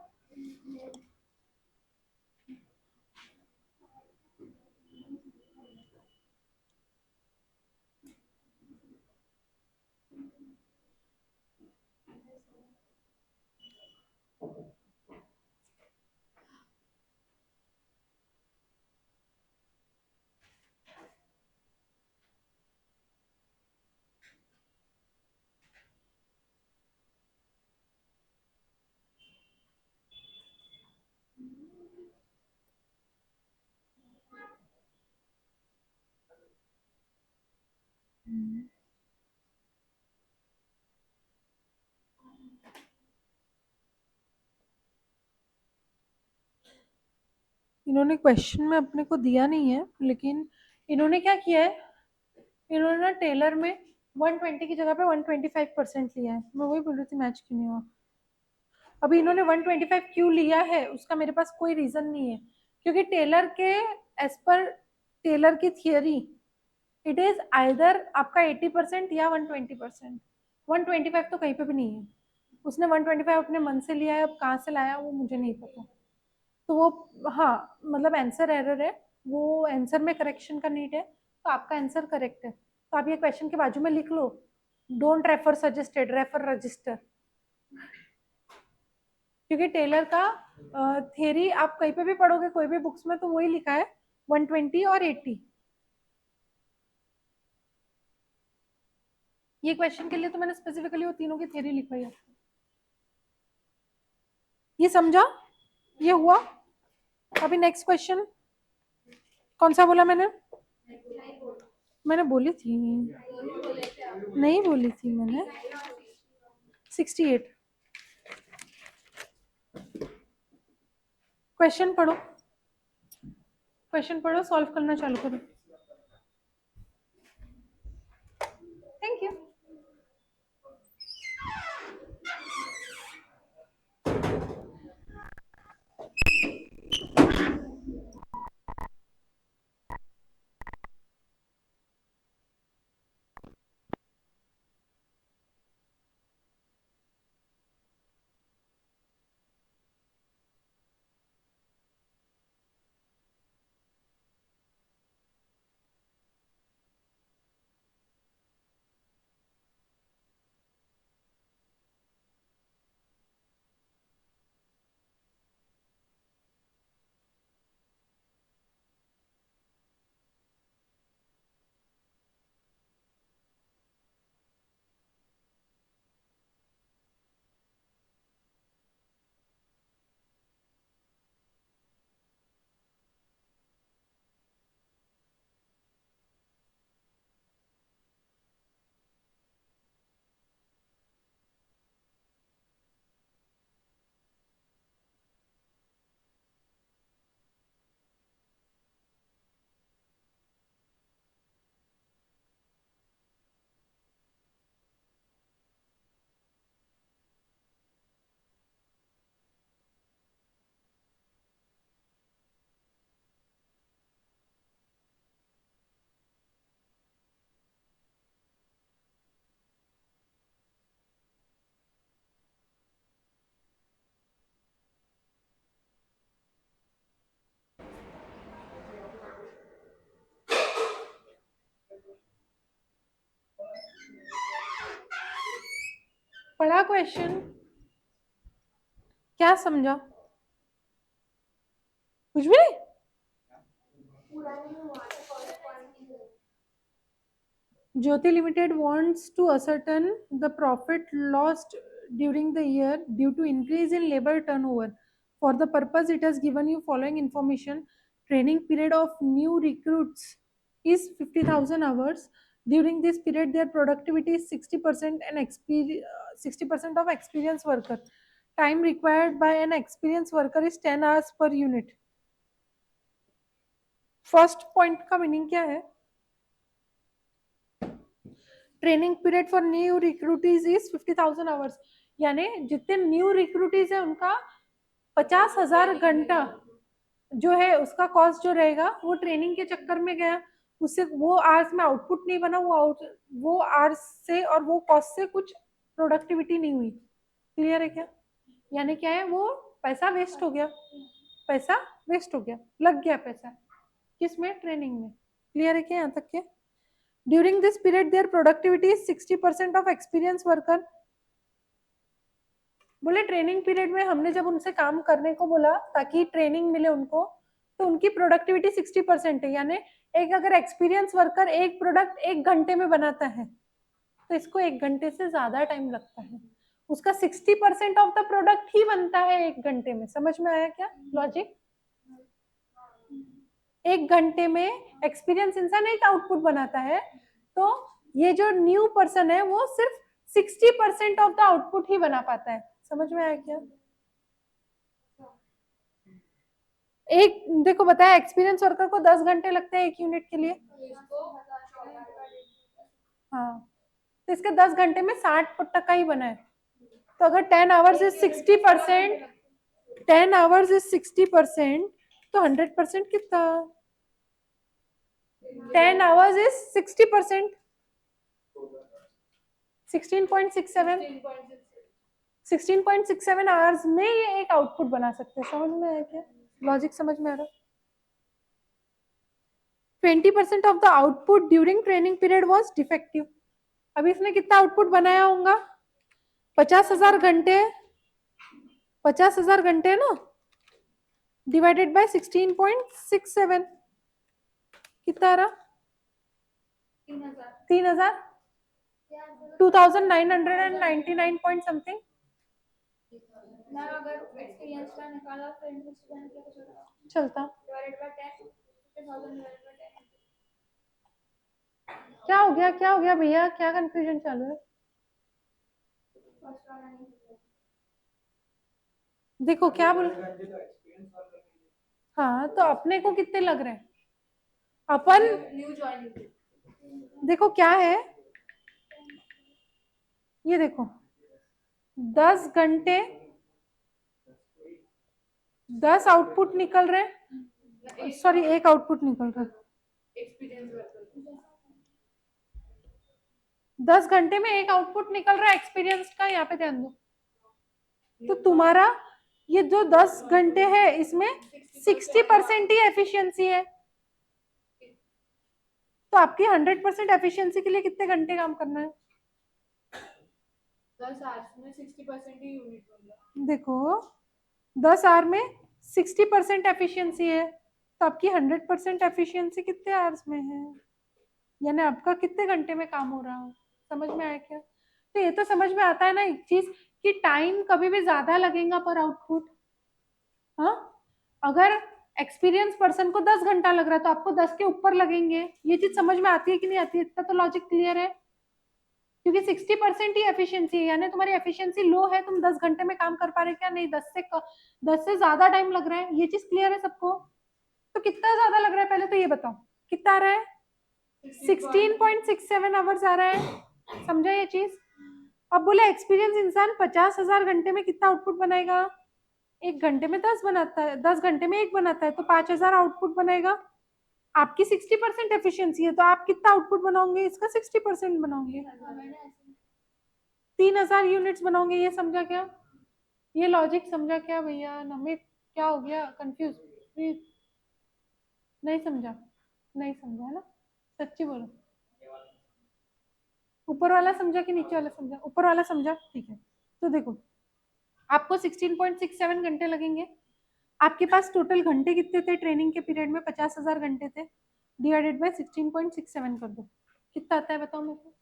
इन्होंने क्वेश्चन में अपने को दिया नहीं है, लेकिन इन्होंने क्या किया है, इन्होंने ना टेलर में 120 की जगह पे 125% लिया है। मैं वही बोल रही थी मैच क्यों नहीं हुआ। अभी इन्होंने 125 क्यों लिया है उसका मेरे पास कोई रीजन नहीं है, क्योंकि टेलर के एज पर टेलर की थियरी इट इज आइदर आपका 80% या 120%। 125 तो कहीं पे भी नहीं है, उसने 125 अपने मन से लिया है, अब कहाँ से लाया वो मुझे नहीं पता। तो वो हाँ मतलब आंसर एरर है, वो आंसर में करेक्शन का नीड है, तो आपका आंसर करेक्ट है। तो आप ये क्वेश्चन के बाजू में लिख लो, don't refer suggested, refer register, क्योंकि टेलर का थियरी आप कहीं पे भी पढ़ोगे कोई भी बुक्स में तो वही लिखा है 120 और 80। ये क्वेश्चन के लिए तो मैंने स्पेसिफिकली वो तीनों की थियरी लिखवाई है। ये समझा, ये हुआ। अभी नेक्स्ट क्वेश्चन कौन सा बोला मैंने बोली थी, नहीं बोली थी मैंने, 68। क्वेश्चन पढ़ो, क्वेश्चन पढ़ो, सॉल्व करना चालू करो। Thank you. पढ़ा क्वेश्चन? क्या समझा? कुछ भी नहीं? पूरा नहीं हुआ था corresponding है। Jyoti Limited wants to ascertain the profit lost during the year due to increase in labor turnover. For the purpose, it has given you following information. Training period of new recruits is 50,000 hours. During this period, their productivity is 60% and 60% of experienced worker. Time required by an experienced worker is 10 hours per unit. First point का meaning क्या है? Training period for new recruitees is 50,000 hours, यानी जितने new रिक्रूटीज है उनका 50,000 घंटा जो है उसका कॉस्ट जो रहेगा वो ट्रेनिंग के चक्कर में गया, उससे वो आवर्स में आउटपुट नहीं बना, वो आवर्स से और वो कॉस्ट से कुछ प्रोडक्टिविटी नहीं हुई। क्लियर है क्या? यानी क्या है, वो पैसा वेस्ट हो गया, पैसा वेस्ट हो गया, लग गया पैसा किसमें? ट्रेनिंग में। क्लियर है क्या यहाँ तक के? During this period, their productivity is 60% of experienced worker. बोले ट्रेनिंग पीरियड में हमने जब उनसे काम करने को बोला ताकि ट्रेनिंग मिले उनको, तो उनकी प्रोडक्टिविटी 60% है, यानी एक अगर एक्सपीरियंस वर्कर एक प्रोडक्ट 1 घंटे में बनाता है तो इसको 1 घंटे से ज्यादा टाइम लगता है, उसका 60% ऑफ द प्रोडक्ट ही बनता है 1 घंटे में। समझ में आया क्या लॉजिक? 1 घंटे में एक्सपीरियंस इंसान एक आउटपुट बनाता है, तो ये जो न्यू पर्सन है वो सिर्फ 60% ऑफ द आउटपुट ही बना पाता है। समझ में आया क्या? एक देखो बताया, एक्सपीरियंस वर्कर को 10 घंटे लगते हैं 1 यूनिट के लिए। हाँ, तो इसके 10 घंटे में 60% ही बना है, तो अगर 10 आवर्स इज 60%, 10 आवर्स इज 60%, तो 100% कितना? 10 hours is 60%, 16.67 आवर्स में ये एक आउटपुट बना सकते हैं। समझ में आया क्या? लॉजिक समझ में आ रहा? 20% of the output during training period was defective. अभी इसने कितना आउटपुट बनाया होगा? 50,000 घंटे, 50,000 घंटे ना, डिवाइडेड बाय 16.67 कितना आ रहा? 3,000, 2,999 पॉइंट समथिंग। मैम अगर एक्सपीरियंस का निकाला तो इंटरेस्ट का क्या चलेगा? चलता डिवाइडेड बाय 10, 50,000 डिवाइडेड बाय 10। क्या हो गया, क्या हो गया भैया, क्या कंफ्यूजन चालू है? फर्स्ट वाला नहीं। देखो क्या बोल, हाँ तो अपने को कितने लग रहे हैं? अपन न्यू ज्वाइनिंग देखो क्या है, ये देखो 10 घंटे 10 आउटपुट निकल रहे, सॉरी 1 आउटपुट निकल रहा है। एक्सपीरियंस वर्कर 10 घंटे में 1 आउटपुट निकल रहा है एक्सपीरियंस का, यहाँ पे ध्यान दो। तो तुम्हारा ये जो 10 घंटे है इसमें 60% ही एफिशिएंसी है, तो आपकी 100% एफिशिएंसी के लिए कितने घंटे काम करना है? 10 आवर्स में 60% ही यूनिट बनता। देखो 10 आवर में 60% एफिशिएंसी है, तो आपकी 100% एफिशिएंसी कितने आवर्स में है, यानी आपका कितने घंटे में काम हो रहा हो। समझ में आया क्या? तो ये तो समझ में आता है ना एक चीज कि टाइम कभी भी ज्यादा लगेगा पर आउटपुट। हाँ, अगर एक्सपीरियंस पर्सन को 10 घंटा लग रहा है तो आपको 10 के ऊपर लगेंगे। ये चीज समझ में आती है कि नहीं आती है? इतना तो लॉजिक क्लियर है, क्योंकि 60% ही एफिशिएंसी है, यानी तुम्हारी एफिशिएंसी लो है, तुम 10 घंटे में काम कर पा रहे क्या? नहीं, 10 से ज्यादा टाइम लग रहा है। ये चीज क्लियर है सबको? तो कितना ज्यादा लग रहा है पहले तो ये बताओ, कितना आ रहा है? 16.67 आवर्स आ रहा है। समझा ये चीज? अब बोले एक्सपीरियंस इंसान 50,000 घंटे में कितना आउटपुट बनाएगा? 1 घंटे में 10 बनाता है, 10 घंटे में 1 बनाता है, तो 5,000 आउटपुट बनेगा। आपकी 60% एफिशिएंसी है, तो आप कितना आउटपुट बनाओगे? इसका 60% बनाओगे, 3,000 यूनिट्स बनाओगे। ये समझा क्या? ये लॉजिक समझा क्या भैया? नमित क्या हो गया, कंफ्यूज? नहीं समझा? नहीं समझा है ना? सच्ची बोलो, ऊपर वाला समझा कि नीचे वाला समझा? ऊपर वाला समझा, ठीक है। तो देखो आपको 16.67 घंटे लगेंगे, आपके पास टोटल घंटे कितने थे ट्रेनिंग के पीरियड में, 50,000 घंटे थे, डिवाइडेड बाय 16.67 कर दो, कितना आता है बताओ मेरे को?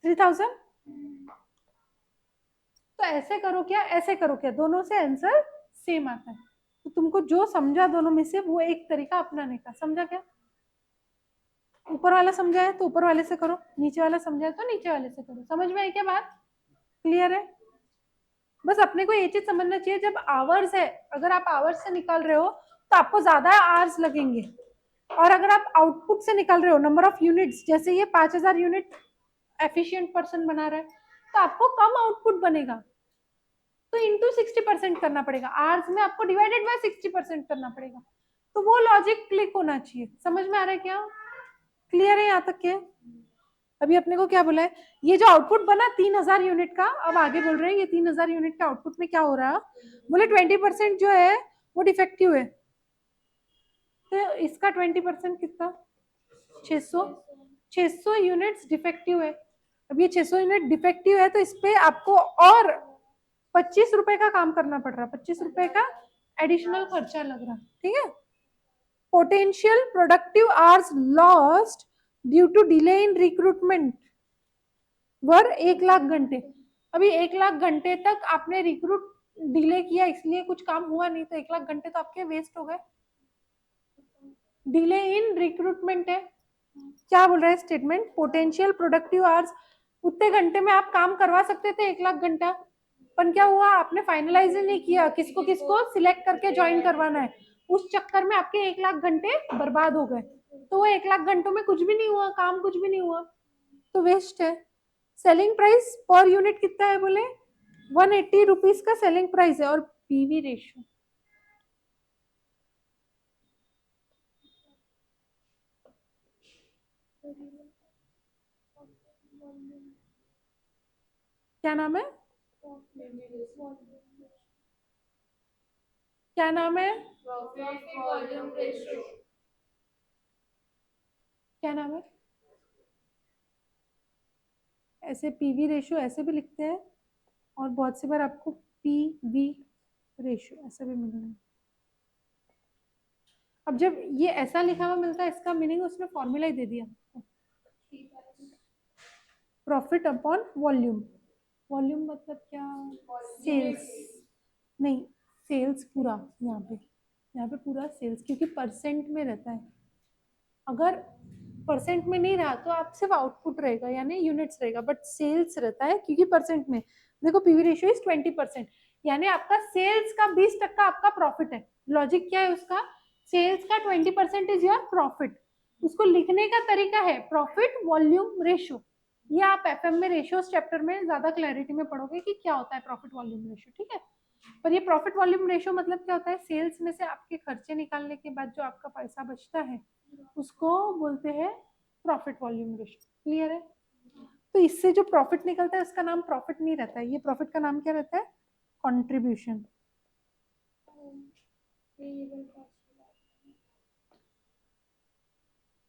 3000। तो ऐसे करो क्या, ऐसे करो क्या, दोनों से आंसर सेम आता है। तो तुमको जो समझा दोनों में से वो एक तरीका अपनाने का, समझा क्या? ऊपर वाला समझा है तो ऊपर वाले से करो, नीचे वाला समझा है तो नीचे वाले से करो। समझ में आई क्या बात? क्लियर है? बस अपने को ये चीज समझना चाहिए, जब आवर्स है, अगर आप आवर्स से निकाल रहे हो तो आपको ज्यादा आवर्स लगेंगे, और अगर आप आउटपुट से निकाल रहे हो नंबर ऑफ यूनिट्स, जैसे ये 5000 यूनिट एफिशिएंट पर्सन बना रहा है, तो आपको कम आउटपुट बनेगा, तो इंटू 60% करना पड़ेगा, आवर्स में आपको डिवाइडेड बाय 60% करना पड़ेगा। तो वो लॉजिक क्लिक होना चाहिए। समझ में आ रहा है क्या? क्लियर है यहाँ तक के? अभी अपने को क्या बोला है, ये जो आउटपुट बना 3000 यूनिट का, अब आगे बोल रहे हैं ये 3000 यूनिट के आउटपुट में क्या हो रहा है, बोले 20% जो है वो डिफेक्टिव है, तो इसका 20% कितना, 600 यूनिट्स डिफेक्टिव है। अब ये 600 यूनिट डिफेक्टिव है तो इस पे आपको और 25 रुपए का काम करना पड़ रहा, 25 रुपए का एडिशनल खर्चा लग रहा, ठीक है। Potential productive hours lost due to delay in recruitment were 1 lakh घंटे। अभी 1 लाख घंटे तक आपने रिक्रूट डिले किया, इसलिए कुछ काम हुआ नहीं, तो 1 लाख घंटे तो आपके वेस्ट हो गए। डिले इन रिक्रूटमेंट है, क्या बोल रहा है स्टेटमेंट, पोटेंशियल प्रोडक्टिव आवर्स, उतने घंटे में आप काम करवा सकते थे 1 लाख घंटा, पर क्या हुआ, आपने फाइनलाइज नहीं किया किसको किसको सिलेक्ट करके ज्वाइन करवाना है, उस चक्कर में आपके 1 लाख घंटे बर्बाद हो गए। तो वो 1 लाख घंटों में कुछ भी नहीं हुआ, काम कुछ भी नहीं हुआ, तो वेस्ट है। सेलिंग प्राइस पर यूनिट कितना है, बोले 180 रुपीज का सेलिंग प्राइस है, और पीवी रेशियो क्या नाम है, क्या नाम है, क्या नाम है? ऐसे पीवी रेशियो ऐसे भी लिखते हैं, और बहुत सी बार आपको पीवी रेशियो ऐसा भी मिलेगा। अब जब ये ऐसा लिखा हुआ मिलता है, इसका मीनिंग उसने फॉर्मूला ही दे दिया, प्रॉफिट अपॉन वॉल्यूम। वॉल्यूम मतलब क्या, सेल्स नहीं, सेल्स पूरा, यहाँ पे पूरा सेल्स, क्योंकि परसेंट में रहता है, अगर परसेंट में नहीं रहा तो आप सिर्फ आउटपुट रहेगा यानी यूनिट्स रहेगा, बट सेल्स रहता है क्योंकि परसेंट में। देखो पीवी रेशियो इज 20%, यानी आपका सेल्स का 20% आपका प्रॉफिट है। लॉजिक क्या है उसका, सेल्स का 20% इज योर प्रॉफिट, उसको लिखने का तरीका है प्रॉफिट वॉल्यूम रेशियो। ये आप एफएम में रेशियोज चैप्टर में ज्यादा क्लैरिटी में पढ़ोगे कि क्या होता है प्रॉफिट वॉल्यूम रेशियो, ठीक है। पर ये प्रॉफिट वॉल्यूम रेशियो मतलब क्या होता है, सेल्स में से आपके खर्चे निकालने के बाद जो आपका पैसा बचता है उसको बोलते हैं प्रॉफिट वॉल्यूम रेशियो। क्लियर है? तो इससे जो प्रॉफिट निकलता है उसका नाम प्रॉफिट नहीं रहता है, ये प्रॉफिट का नाम क्या रहता है, कंट्रीब्यूशन।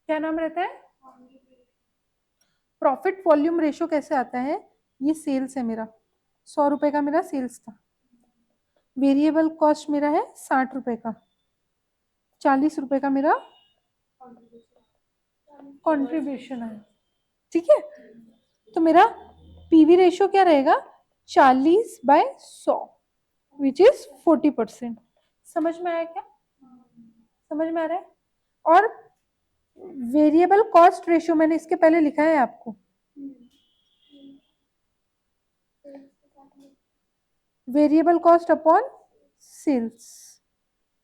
क्या नाम रहता है, प्रॉफिट वॉल्यूम रेशियो कैसे आता है, ये सेल्स है मेरा, 100 रुपए का मेरा सेल्स था, वेरिएबल कॉस्ट मेरा है 60 रुपए का, 40 रुपए का मेरा कंट्रीब्यूशन है, ठीक है। तो मेरा पीवी रेशियो क्या रहेगा, 40/100 विच इज 40%। समझ में आया क्या, समझ में आ रहा है? और वेरिएबल कॉस्ट रेशियो मैंने इसके पहले लिखा है आपको, वेरिएबल कॉस्ट अपॉन सेल्स,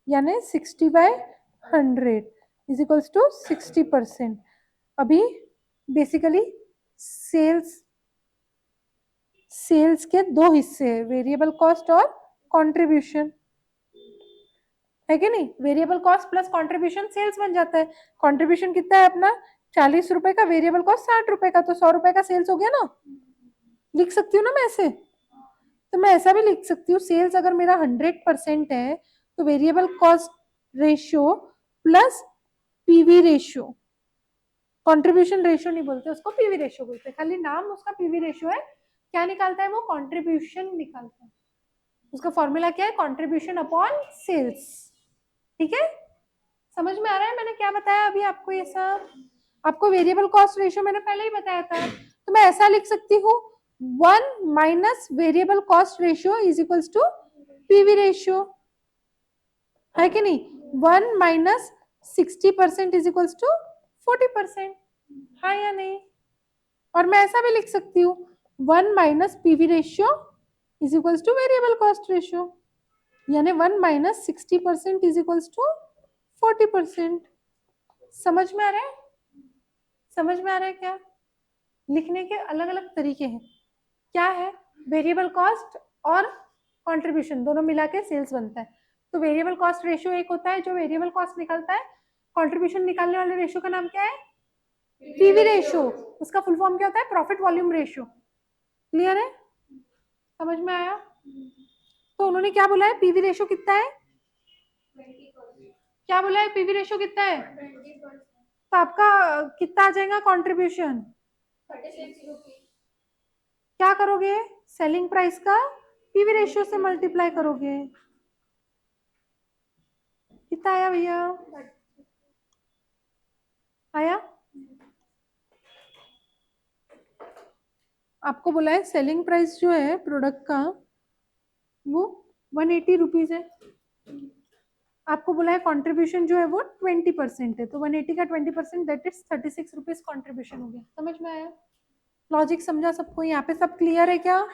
यानी 60/100 इज इक्वल्स टू 60%। अभी बेसिकली सेल्स के दो हिस्से हैं, वेरिएबल कॉस्ट और कंट्रीब्यूशन, है कि नहीं। Variable cost plus contribution sales बन जाता है। कंट्रीब्यूशन कितना है अपना 40 रुपए का, वेरिएबल कॉस्ट 60 रुपए का, तो 100 रुपए का सेल्स हो गया ना। लिख सकती हूँ ना मैं ऐसे, तो मैं ऐसा भी लिख सकती हूँ, सेल्स अगर मेरा 100% है तो variable cost ratio plus PV ratio contribution ratio नहीं बोलते उसको, पीवी रेशियो बोलते हैं, खाली नाम उसका पीवी रेशियो है। क्या निकालता है वो? कंट्रीब्यूशन निकालता है। उसका फॉर्मूला क्या है? Contribution upon sales. ठीक है, समझ में आ रहा है मैंने क्या बताया अभी आपको? ये सब आपको वेरिएबल कॉस्ट रेशियो मैंने पहले ही बताया था। तो मैं ऐसा लिख सकती हूँ 1 minus variable cost ratio is equals to PV ratio, है कि नहीं? 1 माइनस 60% इज इक्वल्स टू 40%, हाँ या नहीं? और मैं ऐसा भी लिख सकती हूँ 1 minus PV ratio is equals two variable cost ratio, यानी 1 माइनस 60% इज इक्वल्स टू 40%। समझ में आ रहा है? समझ में आ रहा है क्या? लिखने के अलग अलग तरीके हैं। क्या है? वेरिएबल कॉस्ट और कंट्रीब्यूशन दोनों मिला के सेल्स बनता है। तो वेरिएबल कॉस्ट रेशियो एक होता है जो वेरिएबल कॉस्ट निकालता है, कंट्रीब्यूशन निकालने वाले रेशियो का नाम क्या है? PV ratio. उसका फुल फॉर्म क्या होता है? Profit volume ratio. क्लियर है? समझ में आया? तो उन्होंने क्या बोला है? पीवी रेशियो कितना है? 20%। क्या बोला है? पीवी रेशियो कितना है? 20%। तो आपका कितना आ जाएगा कंट्रीब्यूशन? 36 रुपीज। क्या करोगे? सेलिंग प्राइस का पीवी रेशियो से मल्टीप्लाई करोगे। कितना आया भैया? आया? आपको बोला है सेलिंग प्राइस जो है प्रोडक्ट का वो 180 रुपीज है। आपको बोला है कंट्रीब्यूशन जो है वो 20% है, तो 180 का 20% दैट इज 36 रुपीज कॉन्ट्रीब्यूशन हो गया। समझ में आया? लॉजिक समझा सबको? यहाँ पे सब क्लियर है क्या?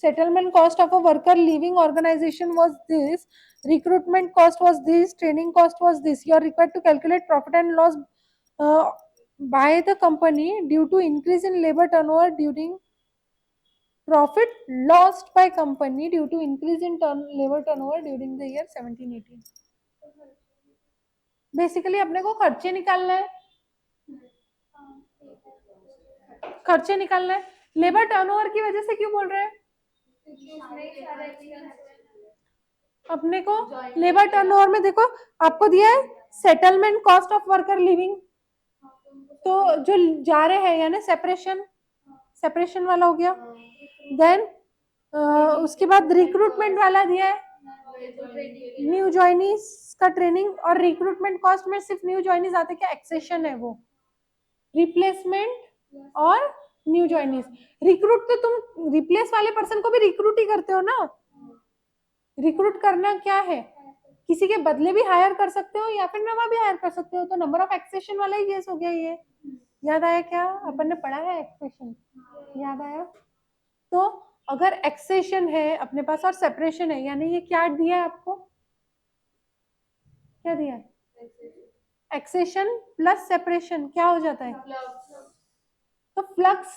Settlement cost of a worker leaving organization was this, recruitment cost was this, training cost was this. You are required to calculate profit and loss by the company due to increase in labor turnover during profit lost by company due to increase in labor turnover during the year 17-18. Basically अपने को खर्चे निकालना है, खर्चे निकालना है। Labour turnover की वजह से क्यों बोल रहे हैं? अपने को लेबर टर्नओवर में देखो आपको दिया है settlement cost of worker living, तो जो जा रहे हैं यानी सेपरेशन, सेपरेशन वाला हो गया। देन उसके बाद रिक्रूटमेंट वाला दिया है, न्यू ज्वाइनीज का ट्रेनिंग, और रिक्रूटमेंट कॉस्ट में सिर्फ न्यू ज्वाइनीज आते क्या? एक्सेशन है वो, रिप्लेसमेंट और न्यू ज्वाइनीज। रिक्रूट तो तुम रिप्लेस वाले पर्सन को भी रिक्रूट ही करते हो ना। रिक्रूट करना क्या है? किसी के बदले भी हायर कर सकते हो या फिर नवा भी हायर कर सकते हो, तो नंबर ऑफ एक्सेशन वाला ही केस हो गया ये। याद आया क्या? अपन ने पढ़ा है एक्सेशन, याद आया? तो अगर एक्सेशन है अपने पास और सेपरेशन है, यानी ये क्या दिया है आपको? क्या दिया है? एक्सेशन प्लस सेपरेशन क्या हो जाता है? तो फ्लक्स,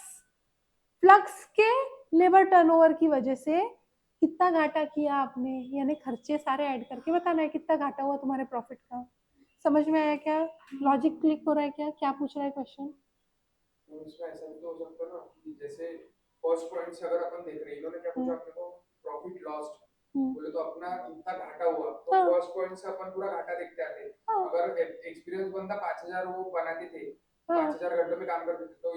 फ्लक्स के लेबर टर्नओवर की वजह से कितना घाटा किया आपने, यानी खर्चे सारे ऐड करके बताना है कितना घाटा हुआ तुम्हारे प्रॉफिट का। समझ में आया क्या? लॉजिक क्लिक हो रहा है क्या? क्या पूछ रहा है क्वेश्चन? तो इसमें ऐसा भी तो हो सकता है ना कि जैसे फर्स्ट पॉइंट से अगर अपन देख रहे हैं, इन्होंने क्या पूछा अपने को? प्रॉफिट लॉस्ट बोले तो अपना कितना घाटा हुआ, तो हाँ। फर्स्ट पॉइंट से अपन पूरा घाटा देखते आते। हाँ। अगर एक्सपीरियंस बंदा 5000 वो बनाते थे, हाँ। 5000 घंटों में काम करते थे, तो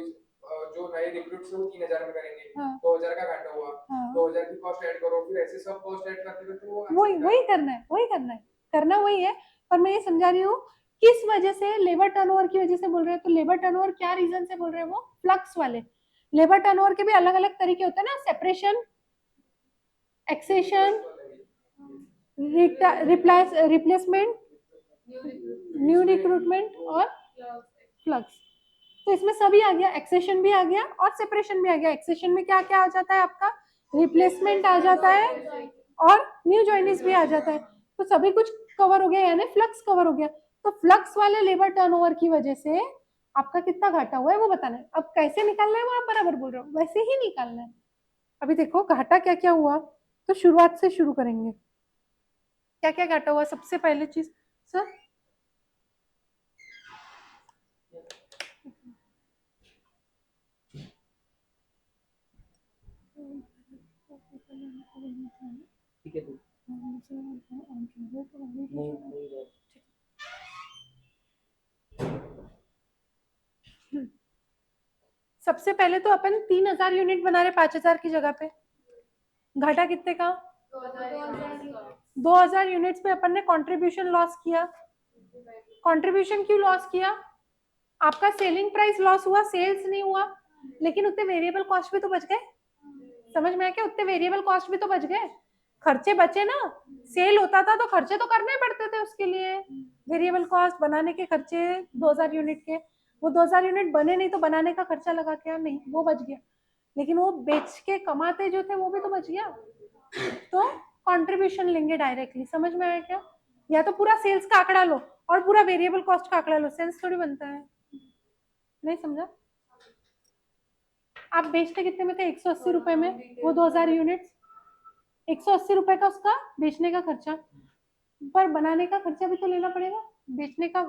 जो नए रिक्रूट से वो 3000 में करेंगे, हाँ। 2000 का घाटा हुआ, हाँ। 2000 की कॉस्ट ऐड करो, फिर ऐसे सब कॉस्ट ऐड करते करते वो वही वही करना है, वही करना है, करना वही है। पर मैं ये समझा रही हूँ किस वजह से लेबर टर्नओवर की वजह से बोल रहे हैं। तो लेबर टर्नओवर क्या रीजन से बोल रहे हैं? वो फ्लक्स वाले। लेबर टर्नओवर के भी अलग अलग तरीके होते हैं ना, separation, accession, replacement, new recruitment और फ्लक्स। तो इसमें सभी आ गया, एक्सेशन भी आ गया और सेपरेशन भी आ गया। एक्सेशन में क्या क्या आ जाता है आपका? रिप्लेसमेंट आ जाता है और न्यू ज्वाइनिंग भी आ जाता है। तो सभी कुछ कवर हो गया, यानी फ्लक्स कवर हो गया। तो फ्लक्स वाले लेबर टर्नओवर की वजह से आपका कितना घाटा हुआ है वो बताना है। अब कैसे निकालना है वो आप बराबर बोल रहे हो, वैसे ही निकालना है। अभी देखो घाटा क्या क्या हुआ, तो शुरुआत से शुरू करेंगे। क्या क्या घाटा हुआ? सबसे पहले चीज सर, ठीक है तो नहीं सबसे पहले तो अपन 3000 यूनिट बना रहे 5000 की जगह पे, घाटा कितने का? 2000 यूनिट्स पे अपन ने कंट्रीब्यूशन लॉस किया। कंट्रीब्यूशन क्यों लॉस किया? आपका सेलिंग प्राइस लॉस हुआ, सेल्स नहीं हुआ, लेकिन उतने वेरिएबल कॉस्ट भी तो बच गए। समझ में आया क्या? उतने वेरिएबल कॉस्ट भी तो बच गए, खर्चे बचे ना। सेल होता था तो खर्चे तो करने पड़ते थे उसके लिए, वेरिएबल कॉस्ट बनाने के खर्चे 2000 यूनिट के, वो 2000 यूनिट बने नहीं तो बनाने का खर्चा लगा क्या? नहीं, वो बच गया। लेकिन वो बेच के कमाते जो थे वो भी तो बच गया, तो कंट्रीब्यूशन लेंगे डायरेक्टली। समझ में आया क्या? या तो पूरा सेल्स का आंकड़ा लो और पूरा वेरिएबल कॉस्ट का आंकड़ा लो, सेल्स थोड़ी बनता है। नहीं समझा? आप बेचते कितने में थे? 180 रुपए में वो 2000 यूनिट्स, 180 रुपए का उसका बेचने का खर्चा, पर बनाने का खर्चा भी तो लेना पड़ेगा। बेचने का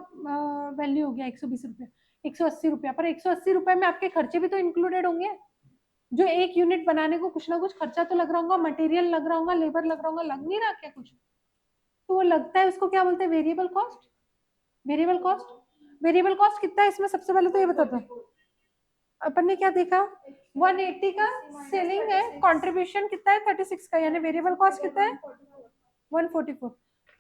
वैल्यू हो गया 120 रुपए, 180 रुपया, पर 180 रुपए में आपके खर्चे भी तो इंक्लूडेड होंगे। जो एक यूनिट बनाने को कुछ ना कुछ खर्चा तो लग रहा होगा, मटेरियल लग रहा होगा, लेबर लग रहा होगा, लग नहीं रहा क्या कुछ? तो वो लगता है, उसको क्या बोलते हैं? Variable cost. Variable cost, variable cost कितना है इसमें? सबसे पहले तो ये बता दो, अपन ने क्या देखा? 180 का सेलिंग है, कंट्रीब्यूशन कितना है? 36 का, यानी वेरिएबल कॉस्ट कितना है? 144।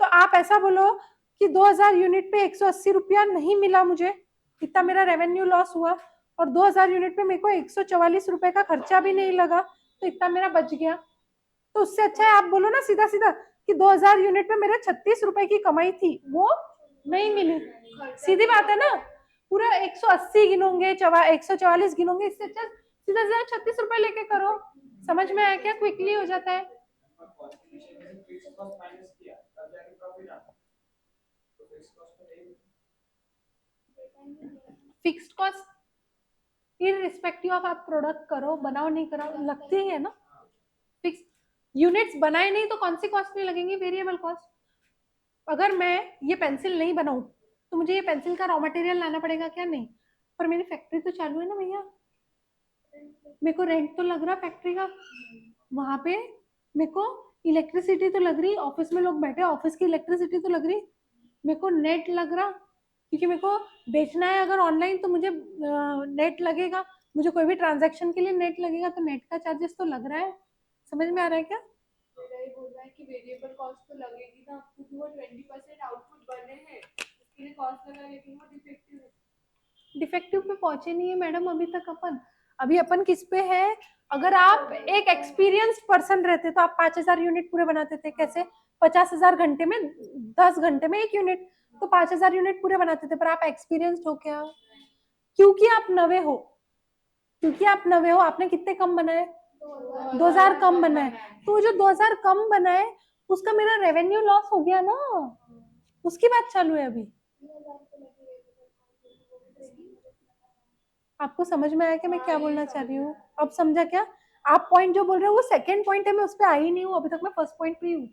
तो आप ऐसा बोलो कि 2000 यूनिट पे 180 रुपया नहीं मिला मुझे, इतना मेरा रेवेन्यू लॉस हुआ, और 2000 यूनिट पे मेरे को 144 रुपए का खर्चा भी नहीं लगा, तो इतना मेरा बच गया। तो उससे अच्छा है आप बोलो ना सीधा सीधा कि 2000 यूनिट पे मेरे 36 रुपए की कमाई थी, वो नहीं मिली। सीधी बात है ना, पूरा 180 गिनोगे, 144 गिनोगे, इससे अच्छा सीधा सीधा 36 रुपए लेके करो। समझ में आया क्या? क्विकली हो जाता है। फिक्स कॉस्ट माइनस किया तब जाके प्रॉफिट आता है, तो फिक्स कॉस्ट तो नहीं। फिक्स्ड कॉस्ट इररिस्पेक्टिव ऑफ आप प्रोडक्ट करो, बनाओ नहीं करो, लगती ही है ना। फिक्स यूनिट्स बनाए नहीं तो कौन सी कॉस्ट नहीं लगेंगी? Variable cost. अगर मैं ये पेंसिल नहीं बनाऊं तो मुझे ये पेंसिल का रॉ मटेरियल लाना पड़ेगा क्या? नहीं, पर मेरी फैक्ट्री तो चालू है ना भैया, मेरे को रेंट तो लग रहा फैक्ट्री का, वहां पे मेरे को इलेक्ट्रिसिटी तो लग रही, ऑफिस में लोग बैठे, ऑफिस की इलेक्ट्रिसिटी तो लग रही, मेरे को नेट लग रहा, क्योंकि मेरे को बेचना है अगर ऑनलाइन तो मुझे नेट लगेगा, मुझे कोई भी ट्रांजैक्शन के लिए नेट लगेगा, तो नेट का चार्जेस तो लग रहा है। समझ में आ रहा है क्या? मेरा ये बोल रहा है कि वेरिएबल कॉस्ट तो लगेगी ना, क्योंकि वो 20% आउटपुट बने हैं, उसके लिए कॉस्ट लगा, लेकिन वो डिफेक्टिव है। डिफेक्टिव पे पहुंचे नहीं है मैडम अभी तक अपन। अभी अपन किस पे है? अगर आप एक एक्सपीरियंस पर्सन रहते तो आप 5000 यूनिट पूरे बनाते थे। कैसे? 50,000 घंटे में 10 घंटे में एक यूनिट, तो 5000 यूनिट पूरे बनाते थे। पर आप एक्सपीरियंस्ड हो क्या? क्योंकि आप नवे हो, क्योंकि आप नवे हो। आपने कितने कम बनाए? 2000 कम बनाए, तो जो 2000 कम बनाए उसका मेरा रेवेन्यू लॉस हो गया ना, उसकी बात चालू है अभी। आपको समझ में आया कि मैं क्या बोलना चाह रही हूँ? अब समझा क्या? आप पॉइंट जो बोल रहे हो वो सेकंड पॉइंट है, मैं उस पर आई नहीं हूँ अभी तक, मैं फर्स्ट पॉइंट पे हूँ।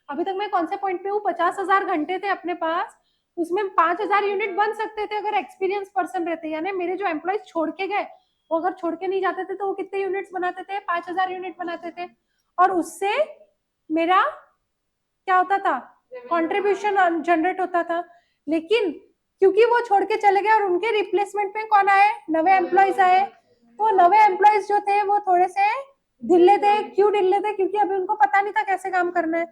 अभी तक मैं कौन से पॉइंट पे हूँ? 50,000 घंटे थे अपने पास, उसमें 5000 यूनिट बन सकते थे अगर एक्सपीरियंस पर्सन रहते। यानी मेरे जो एम्प्लॉयज छोड़ के गए, वो अगर छोड़ के नहीं जाते थे तो वो कितने यूनिट्स बनाते थे? 5000 यूनिट बनाते थे, और उससे मेरा क्या होता था? कंट्रीब्यूशन जनरेट होता था। लेकिन क्योंकि वो छोड़ के चले गए और उनके रिप्लेसमेंट में कौन आए? नवे एम्प्लॉयज आए। तो नवे एम्प्लॉयज जो थे वो थोड़े से ढिल्ले थे। क्यों ढिल्ले थे? क्योंकि अभी उनको पता नहीं था कैसे काम करना है,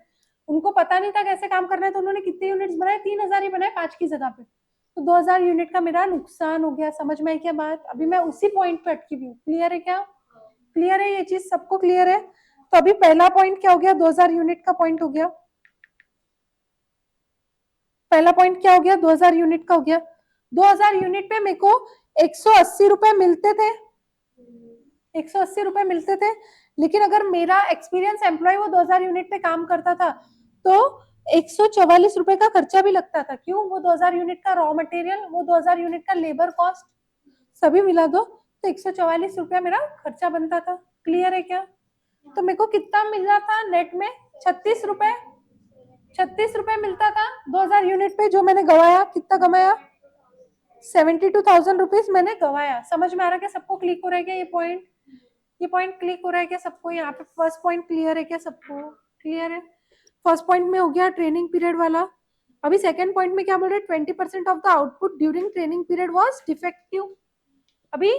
उनको पता नहीं था कैसे काम करना है, तो उन्होंने कितने यूनिट्स बनाए? 3000 ही बनाए 5 की जगह पे, तो 2000 यूनिट का मेरा नुकसान हो गया। समझ में आई क्या बात? अभी मैं उसी पॉइंट पे अटकी हुई हूँ। क्लियर है क्या? क्लियर है? ये चीज सबको क्लियर है? तो अभी पहला पॉइंट क्या हो गया? 2000 यूनिट का पॉइंट हो गया। पहला पॉइंट क्या हो गया? 2000 यूनिट का हो गया। 2000 यूनिट पे मेरे को 180 रुपए मिलते थे, 180 रुपए मिलते थे। लेकिन अगर मेरा एक्सपीरियंस एम्प्लॉय वो 2000 यूनिट पे काम करता था तो 144 रुपए का खर्चा भी लगता था। क्यों? वो 2000 यूनिट का रॉ मटेरियल, वो 2000 यूनिट का लेबर कॉस्ट सभी मिला दो तो 144 रुपया मेरा खर्चा बनता था। क्लियर है क्या? तो मेरे को कितना मिला था नेट में? 36 रुपए, 36 रुपए मिलता था 2000 यूनिट पे। जो मैंने गवाया, कितना गवाया? 72,000 रुपीज मैंने गवाया। समझ में आ रहा है क्या? सबको क्लिक हो रहा है क्या ये पॉइंट? ये पॉइंट क्लिक हो रहा है क्या सबको? यहाँ पे फर्स्ट पॉइंट क्लियर है क्या सबको? क्लियर है? फर्स्ट पॉइंट में हो गया ट्रेनिंग पीरियड वाला। अभी सेकंड पॉइंट में क्या बोल रहे हैं? 20% of the output during training period was defective. अभी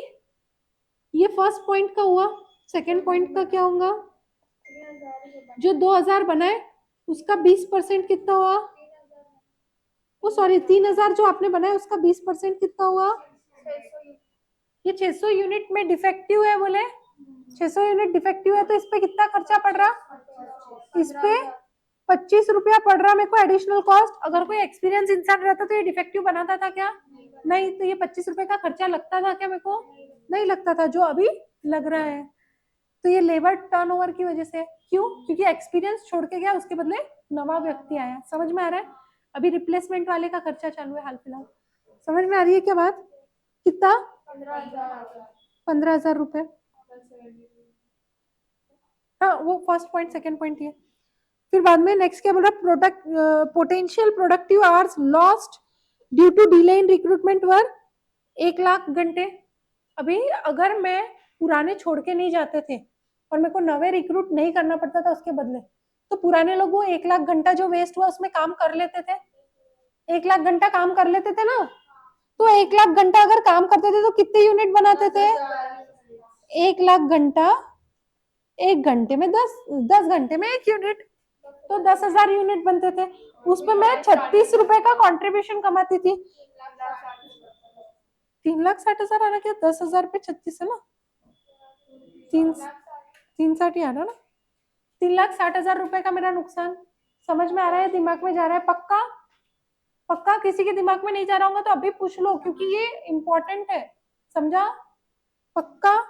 ये फर्स्ट पॉइंट का हुआ। सेकंड पॉइंट का क्या होगा? जो 2000 बनाए उसका 20% कितना हुआ? वो सॉरी 3000 जो आपने बनाया उसका 20% कितना हुआ? ये 600 यूनिट में डिफेक्टिव है बोले, 600 यूनिट डिफेक्टिव है तो इस पे कितना खर्चा पड़ रहा? इस पे 25 रुपया पड़ रहा मेरे को एडिशनल कॉस्ट। अगर कोई एक्सपीरियंस इंसान रहता तो ये डिफेक्टिव बनाता था क्या? नहीं। तो ये 25 रुपए का खर्चा लगता था क्या मेरे को? नहीं लगता था, जो अभी लग रहा है। तो ये लेबर टर्नओवर की वजह से। क्यों? क्योंकि एक्सपीरियंस छोड़ के गया, उसके बदले नवा व्यक्ति आया। समझ में आ रहा है? अभी रिप्लेसमेंट वाले का खर्चा चालू है हाल फिलहाल। समझ में आ रही है क्या बात? कितना? 15,000 रुपए। हाँ, वो फर्स्ट पॉइंट। सेकंड पॉइंट ये। फिर बाद में नेक्स्ट क्या बोल रहा? Product potential productive hours lost due to delay in recruitment were 1,00,000 घंटे। अभी अगर मैं पुराने छोड़ के नहीं जाते थे और मेरे को नवे रिक्रूट नहीं करना पड़ता था उसके बदले, तो पुराने लोग वो 1,00,000 घंटा जो वेस्ट हुआ उसमें काम कर लेते थे। 1,00,000 घंटा काम कर लेते थे ना। तो 1,00,000 घंटा अगर काम करते थे तो कितने यूनिट बनाते थे? 1,00,000 घंटा, 1 घंटे में 10 घंटे में 1 यूनिट, तो 10,000 यूनिट बनते थे। उस पर मैं 36 रुपए का कंट्रीब्यूशन कमाती थी। 3,60,000 आ रहा क्या? 10,000 पे 36 है ना, 360 आ रहा ना। 3,60,000 रुपए का मेरा नुकसान। समझ में आ रहा है? दिमाग में जा रहा है? पक्का? पक्का? किसी के दिमाग में नहीं जा रहा होगा तो अभी पूछ लो, क्योंकि ये इंपॉर्टेंट है। समझा? पक्का?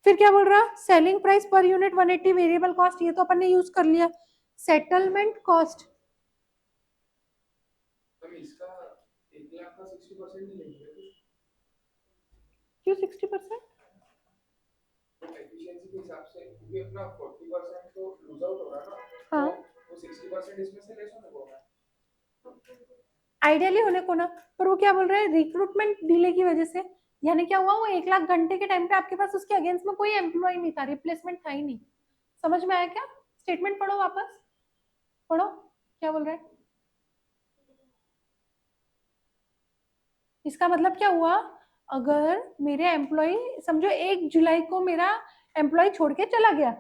फिर क्या बोल रहा? Selling price per unit 180, variable cost ये तो अपन ने यूज कर लिया। सेटलमेंट कॉस्ट इसका 1,00,000 का 60% नहीं लेंगे क्यों 60%? तो एफिशिएंसी के हिसाब से, क्योंकि अपना 40% तो लूज आउट हो रहा है ना। हाँ, तो 60% इसमें से लेस होने को है। आइडियली होने को ना, पर वो क्या बोल रहे हैं? रिक्रूटमेंट डिले की वजह से। यानी क्या हुआ? वो 1,00,000 घंटे के टाइम पे आपके पास उसके अगेंस्ट में कोई एम्प्लॉय नहीं था, रिप्लेसमेंट था ही नहीं। समझ में आया क्या? स्टेटमेंट पढ़ो, वापस पढ़ो क्या बोल रहे हैं। इसका मतलब क्या हुआ? अगर मेरे एम्प्लॉय, समझो 1 जुलाई को मेरा एम्प्लॉय छोड़ के चला गया,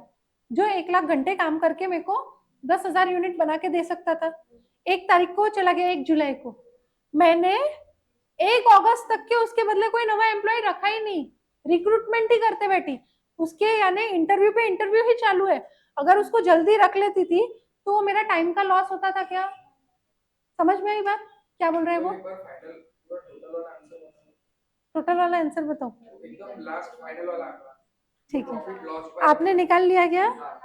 जो 1,00,000 घंटे काम करके मेरे को 10,000 यूनिट बना के दे सकता था। 1 तारीख को चला गया, 1 जुलाई को। मैंने 1 अगस्त तक के उसके बदले कोई नवा एम्प्लॉय रखा ही नहीं, रिक्रूटमेंट ही करते बैठी। उसके यानी इंटरव्यू पे इंटरव्यू ही चालू है। अगर उसको जल्दी रख लेती थी तो वो मेरा टाइम का लॉस होता था क्या? समझ में आई बात? क्या बोल रहे हैं वो? एक बार फाइनल टोटल वाला आंसर बताओ। टोटल वाला आंसर बताओ। एकदम लास्ट फाइनल वाला आंकड़ा। ठीक है, प्रॉफिट लॉस बाय आपने निकाल लिया क्या? हाँ,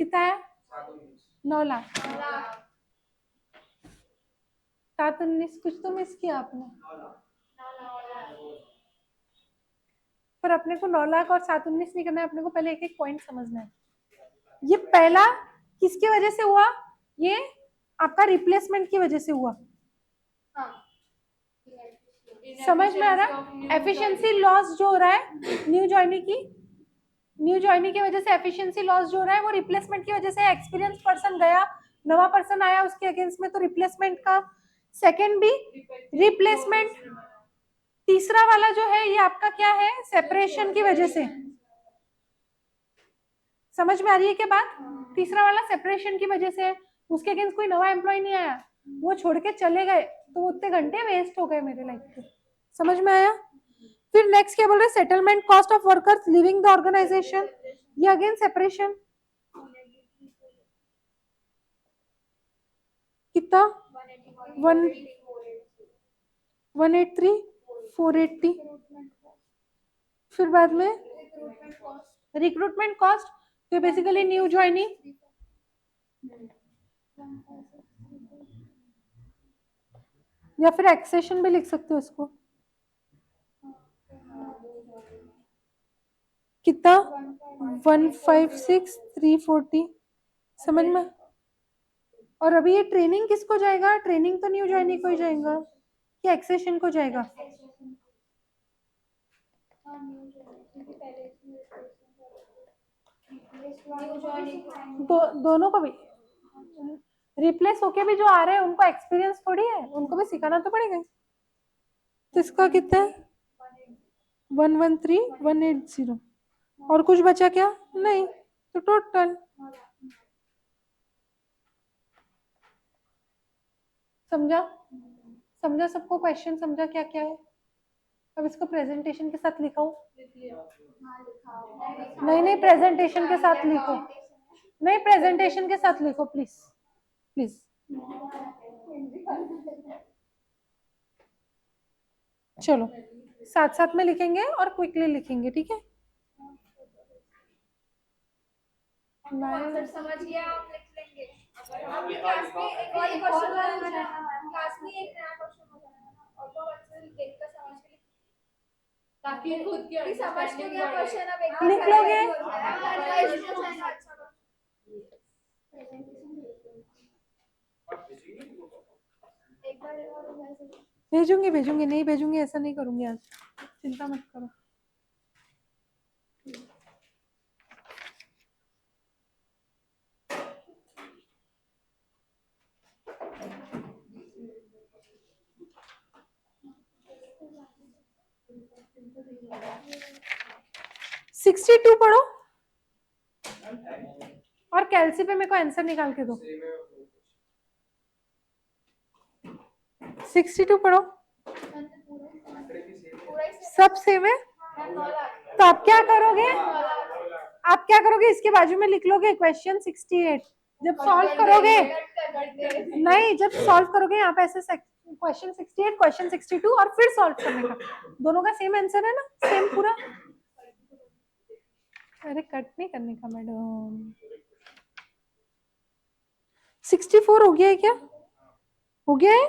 कितना है? 719। 9 लाख। 719 कुछ तो मिस किया आपने। पर अपने को 9 लाख और 719 नहीं करना है, अपने को पहले एक एक पॉइंट समझना है। ये पहला किसकी वजह से हुआ? ये आपका रिप्लेसमेंट की वजह से हुआ। समझ में आ रहा है? एफिशिएंसी लॉस जो हो रहा है न्यू ज्वाइनिंग की वजह से, एफिशिएंसी लॉस जो हो रहा है वो रिप्लेसमेंट की वजह से। एक्सपीरियंस पर्सन गया, नवा पर्सन आया उसके अगेंस्ट में, तो रिप्लेसमेंट का। सेकंड भी रिप्लेसमेंट। तीसरा वाला जो है ये आपका क्या है? सेपरेशन की वजह से। समझ में आ रही है क्या बात? तीसरा वाला सेपरेशन की वजह से। उसके अगेंस्ट कोई नवा एम्प्लॉय नहीं आया, वो छोड़ के चले गए, तो उतने घंटे वेस्ट हो गए मेरे लाइफ के। समझ में आया? फिर नेक्स्ट क्या बोल रहे? Settlement cost of workers living the organisation, ये अगेन सेपरेशन। कितना? 183, 480। फिर बाद में रिक्रूटमेंट कॉस्ट, तो बेसिकली न्यू ज्वाइनिंग। या फिर एक्सेशन भी लिख सकते हो इसको। कितना? 156,340। समझ में? और अभी ये ट्रेनिंग किसको जाएगा? ट्रेनिंग तो न्यू ज्वाइनिंग को ही जाएगा कि एक्सेशन को जाएगा? दोनों को भी रिप्लेस होके भी जो आ रहे हैं उनको एक्सपीरियंस थोड़ी है, उनको भी सिखाना तो पड़ेगा। तो इसका कितना है? 113,180 और कुछ बचा क्या? नहीं, तो टोटल समझा? समझा सबको? क्वेश्चन समझा क्या क्या है? अब इसको प्रेजेंटेशन के साथ लिखाओ। नहीं नहीं, प्रेजेंटेशन के साथ लिखो। नहीं, प्रेजेंटेशन के साथ लिखो प्लीज प्लीज। चलो साथ साथ में लिखेंगे और क्विकली लिखेंगे, ठीक है? समझ गया, आप लिख लेंगे। आपकी क्लास में एक और क्वेश्चन हो जाना, क्लास में एक नया क्वेश्चन हो जाना और तो बच्चे देखकर समझ के ताकि खुद की समझ के क्या क्वेश्चन अब एक लिख लोगे? एक बार भेजूंगी भेजूंगी, नहीं भेजूंगी ऐसा नहीं करूंगी आज, चिंता मत करो। सिक्सटी टू पढ़ो और कैलसी पे मेरे को आंसर निकाल के दो। 62 पढ़ो, सब सेम है। तो आप क्या करोगे? आप क्या करोगे? इसके बाजू में लिख लोगे क्वेश्चन 68। जब सॉल्व करोगे, नहीं, जब सॉल्व करोगे यहाँ पे ऐसे क्वेश्चन 68, क्वेश्चन 62 और फिर सॉल्व करने का, दोनों का सेम आंसर है ना, सेम पूरा। अरे कट नहीं करने का मैडम। 64 हो गया है क्या? हो गया है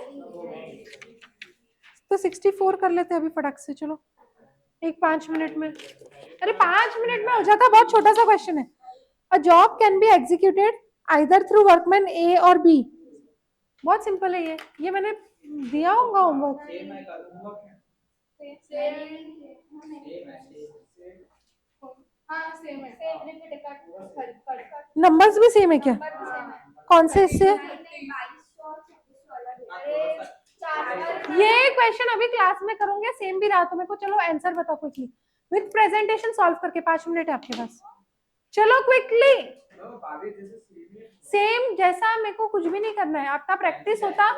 तो 64 कर लेते हैं अभी फटाक से। चलो एक 5 मिनट में, अरे 5 मिनट में हो जाता, बहुत छोटा सा क्वेश्चन है। A job can be executed either through workman A और बी। बहुत सिंपल है ये मैंने दिया होगा होमवर्क। नंबर्स भी सेम है क्या? कौन से इससे? ये क्वेश्चन अभी क्लास में करूंगे, सेम भी रहा तो मेरे को चलो आंसर बताओ क्विकली विथ प्रेजेंटेशन सॉल्व करके। 5 मिनट है आपके पास, चलो क्विकली। सेम जैसा, मेरे को कुछ भी नहीं करना है, आपका प्रैक्टिस होता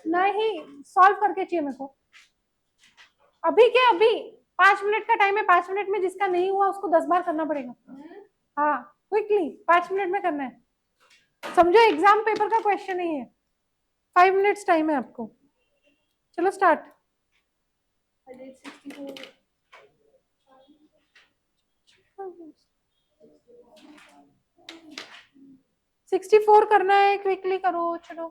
नहीं, सॉल्व करके चाहिए मेरे को अभी के अभी। 5 मिनट का टाइम है, 5 मिनट में जिसका नहीं हुआ उसको 10 बार करना पड़ेगा। हाँ क्विकली 5 मिनट में करना है, समझो एग्जाम पेपर का क्वेश्चन नहीं है। 5 मिनट्स टाइम है आपको, चलो स्टार्ट। 64 करना है, क्विकली करो चलो।